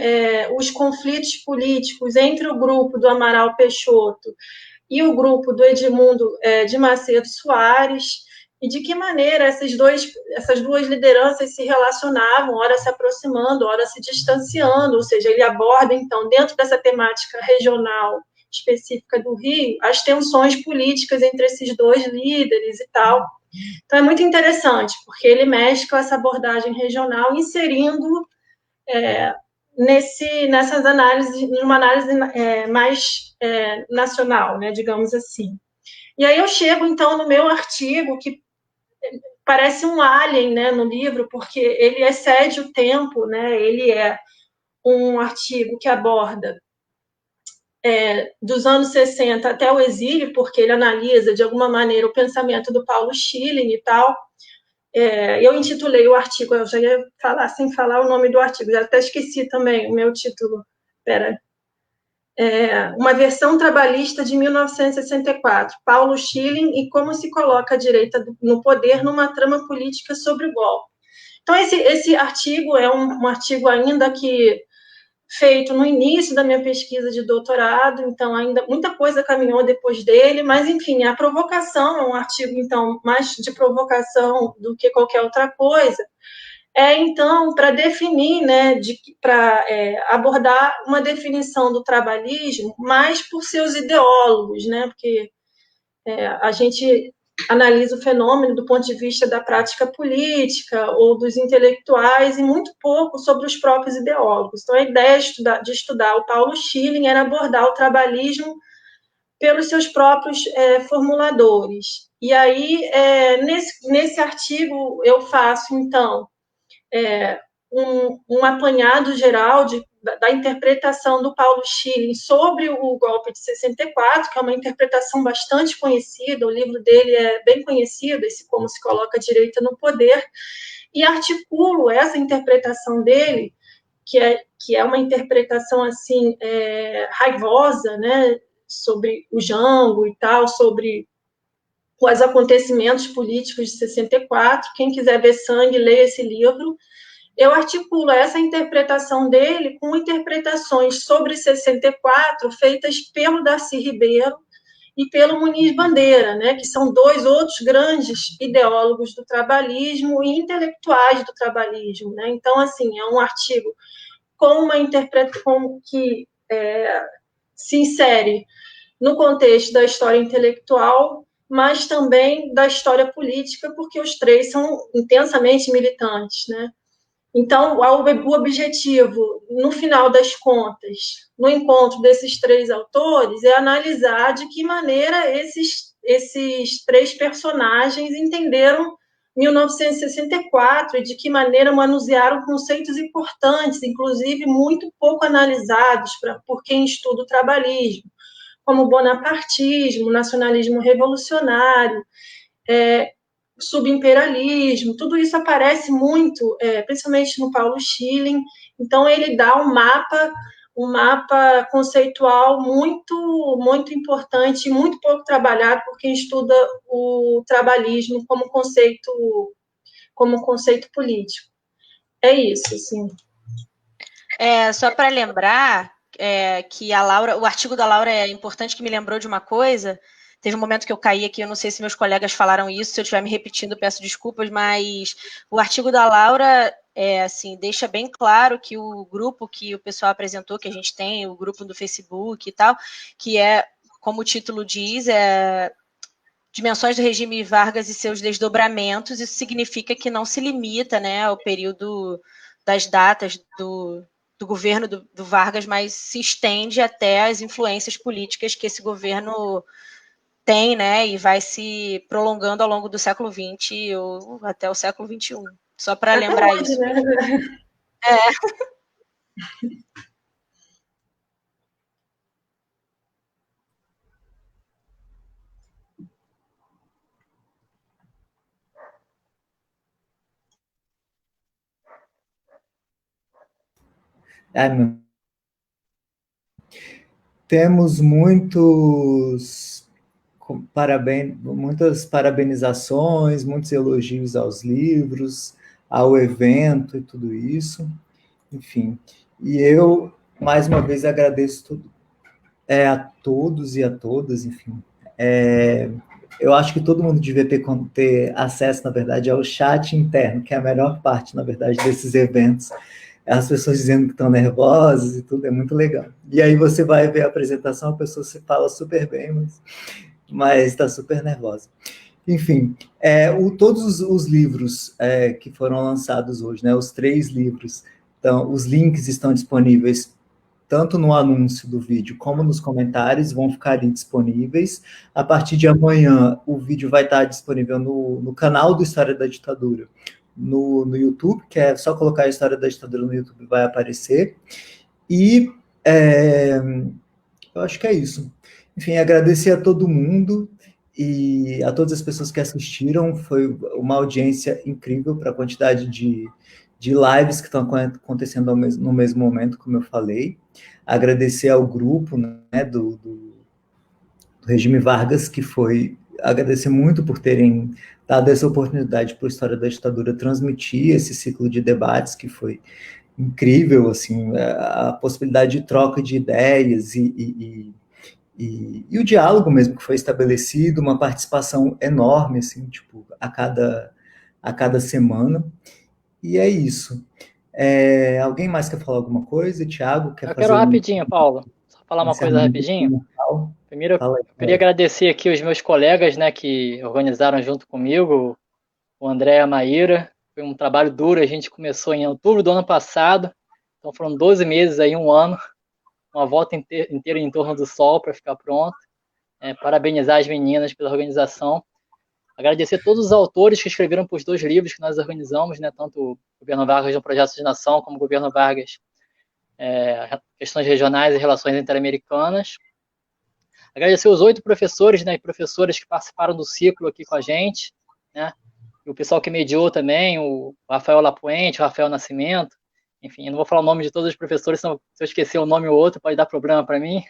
os conflitos políticos entre o grupo do Amaral Peixoto e o grupo do Edmundo de Macedo Soares, e de que maneira essas duas lideranças se relacionavam, ora se aproximando, ora se distanciando, ou seja, ele aborda, então, dentro dessa temática regional específica do Rio, as tensões políticas entre esses dois líderes e tal. Então, é muito interessante, porque ele mescla essa abordagem regional, inserindo nessas análises, numa análise mais nacional, né, digamos assim. E aí eu chego, então, no meu artigo, que parece um alien, né, no livro, porque ele excede o tempo, né, ele é um artigo que aborda dos anos 60 até o exílio, porque ele analisa, de alguma maneira, o pensamento do Paulo Schilling e tal. Eu intitulei o artigo, eu já ia falar sem falar o nome do artigo, já até esqueci também o meu título. Espera. Uma versão trabalhista de 1964, Paulo Schilling e como se coloca a direita no poder numa trama política sobre o golpe. Então, esse artigo é um artigo ainda que feito no início da minha pesquisa de doutorado, então ainda muita coisa caminhou depois dele, mas, enfim, a provocação é um artigo, então, mais de provocação do que qualquer outra coisa, então, para definir, né, para abordar uma definição do trabalhismo, mais por seus ideólogos, né, porque a gente analisa o fenômeno do ponto de vista da prática política ou dos intelectuais e muito pouco sobre os próprios ideólogos. Então, a ideia de estudar o Paulo Schilling era abordar o trabalhismo pelos seus próprios formuladores. E aí, nesse artigo, eu faço, então, um apanhado geral da interpretação do Paulo Schilling sobre o golpe de 64, que é uma interpretação bastante conhecida, o livro dele é bem conhecido, esse Como se coloca a direita no poder, e articulo essa interpretação dele, que é uma interpretação, assim, raivosa, né, sobre o Jango e tal, sobre os acontecimentos políticos de 64, quem quiser ver sangue, leia esse livro. Eu articulo essa interpretação dele com interpretações sobre 64 feitas pelo Darcy Ribeiro e pelo Muniz Bandeira, né, que são dois outros grandes ideólogos do trabalhismo e intelectuais do trabalhismo, né? Então, assim, é um artigo com uma interpretação que se insere no contexto da história intelectual, mas também da história política, porque os três são intensamente militantes, né? Então, o objetivo, no final das contas, no encontro desses três autores, é analisar de que maneira esses três personagens entenderam 1964 e de que maneira manusearam conceitos importantes, inclusive muito pouco analisados por quem estuda o trabalhismo, como o bonapartismo, nacionalismo revolucionário, subimperialismo, tudo isso aparece muito, principalmente no Paulo Schilling. Então, ele dá um mapa conceitual muito, muito importante, muito pouco trabalhado por quem estuda o trabalhismo como conceito político. É isso, assim. Só para lembrar que a Laura, o artigo da Laura é importante, que me lembrou de uma coisa. Teve um momento que eu caí aqui, eu não sei se meus colegas falaram isso, se eu estiver me repetindo, peço desculpas, mas o artigo da Laura assim, deixa bem claro que o grupo que o pessoal apresentou, que a gente tem, o grupo do Facebook e tal, que como o título diz, Dimensões do Regime Vargas e seus desdobramentos. Isso significa que não se limita, né, ao período das datas do governo do Vargas, mas se estende até as influências políticas que esse governo tem, né, e vai se prolongando ao longo do século XX ou até o século XXI. Só para lembrar hoje, isso. Né? Temos muitas parabenizações, muitos elogios aos livros, ao evento e tudo isso, enfim. E eu, mais uma vez, agradeço a todos e a todas, enfim. Eu acho que todo mundo devia ter acesso, na verdade, ao chat interno, que é a melhor parte, na verdade, desses eventos. As pessoas dizendo que estão nervosas e tudo, é muito legal. E aí você vai ver a apresentação, a pessoa se fala super bem, mas está super nervosa. Enfim, todos os livros que foram lançados hoje, né, os 3 livros, então, os links estão disponíveis tanto no anúncio do vídeo como nos comentários, vão ficar ali disponíveis. A partir de amanhã, o vídeo vai estar disponível no canal do História da Ditadura, no YouTube, que é só colocar a História da Ditadura no YouTube, vai aparecer. E eu acho que é isso. Enfim, agradecer a todo mundo e a todas as pessoas que assistiram. Foi uma audiência incrível para a quantidade de lives que estão acontecendo no mesmo momento, como eu falei. Agradecer ao grupo, né, do Regime Vargas, agradecer muito por terem dado essa oportunidade para a História da Ditadura transmitir esse ciclo de debates, que foi incrível, assim, a possibilidade de troca de ideias e o diálogo mesmo que foi estabelecido, uma participação enorme, assim, tipo, a cada semana. E é isso. Alguém mais quer falar alguma coisa? Thiago, quer fazer? Eu quero rapidinho, Paulo. Só falar uma coisa rapidinho. Primeiro, eu queria agradecer aqui os meus colegas, né, que organizaram junto comigo, o André e a Maíra. Foi um trabalho duro, a gente começou em outubro do ano passado, então foram 12 meses aí, um ano, uma volta inteira em torno do sol para ficar pronto. Parabenizar as meninas pela organização. Agradecer a todos os autores que escreveram para os 2 livros que nós organizamos, né, tanto o Governo Vargas no Projeto de Nação, como o Governo Vargas Questões Regionais e Relações Interamericanas. Agradecer os 8 professores, né, e professoras que participaram do ciclo aqui com a gente, né, e o pessoal que mediou também, o Rafael Lapuente, o Rafael Nascimento, enfim, eu não vou falar o nome de todos os professores, senão, se eu esquecer um nome ou outro, pode dar problema para mim.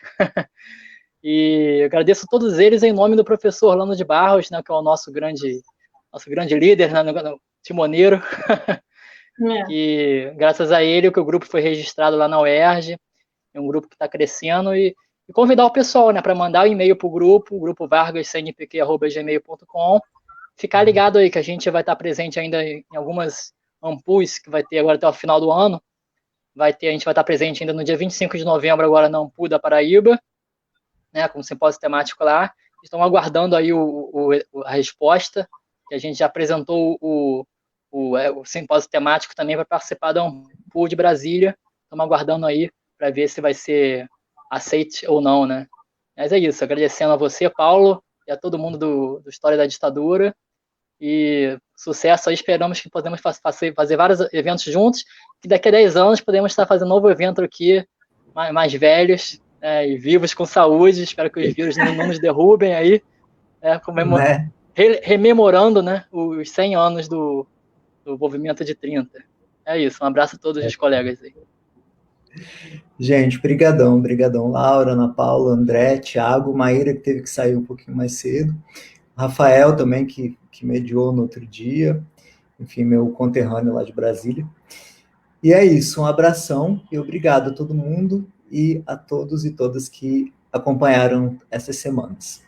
E eu agradeço a todos eles em nome do professor Orlando de Barros, né, que é o nosso grande líder, né, no timoneiro. E graças a ele que o grupo foi registrado lá na UERJ, é um grupo que está crescendo, e convidar o pessoal, né, para mandar o e-mail para o grupo vargascnpq@gmail.com, ficar ligado aí que a gente vai estar presente ainda em algumas Ampus que vai ter agora até o final do ano. A gente vai estar presente ainda no dia 25 de novembro agora na Ampu da Paraíba, né, como simpósio temático lá, estão aguardando aí a resposta, que a gente já apresentou o simpósio temático também para participar da Ampul de Brasília. Estamos aguardando aí para ver se vai ser aceite ou não, né? Mas é isso, agradecendo a você, Paulo, e a todo mundo do História da Ditadura, e sucesso aí, esperamos que podemos fazer vários eventos juntos, que daqui a 10 anos podemos estar fazendo um novo evento aqui, mais velhos, e vivos com saúde, espero que os vírus não nos derrubem aí, rememorando, né, os 100 anos do movimento de 30. É isso, um abraço a todos os colegas aí. Gente, brigadão, Laura, Ana Paula, André, Thiago, Maíra, que teve que sair um pouquinho mais cedo, Rafael também, que mediou no outro dia, enfim, meu conterrâneo lá de Brasília. E é isso, um abração e obrigado a todo mundo e a todos e todas que acompanharam essas semanas.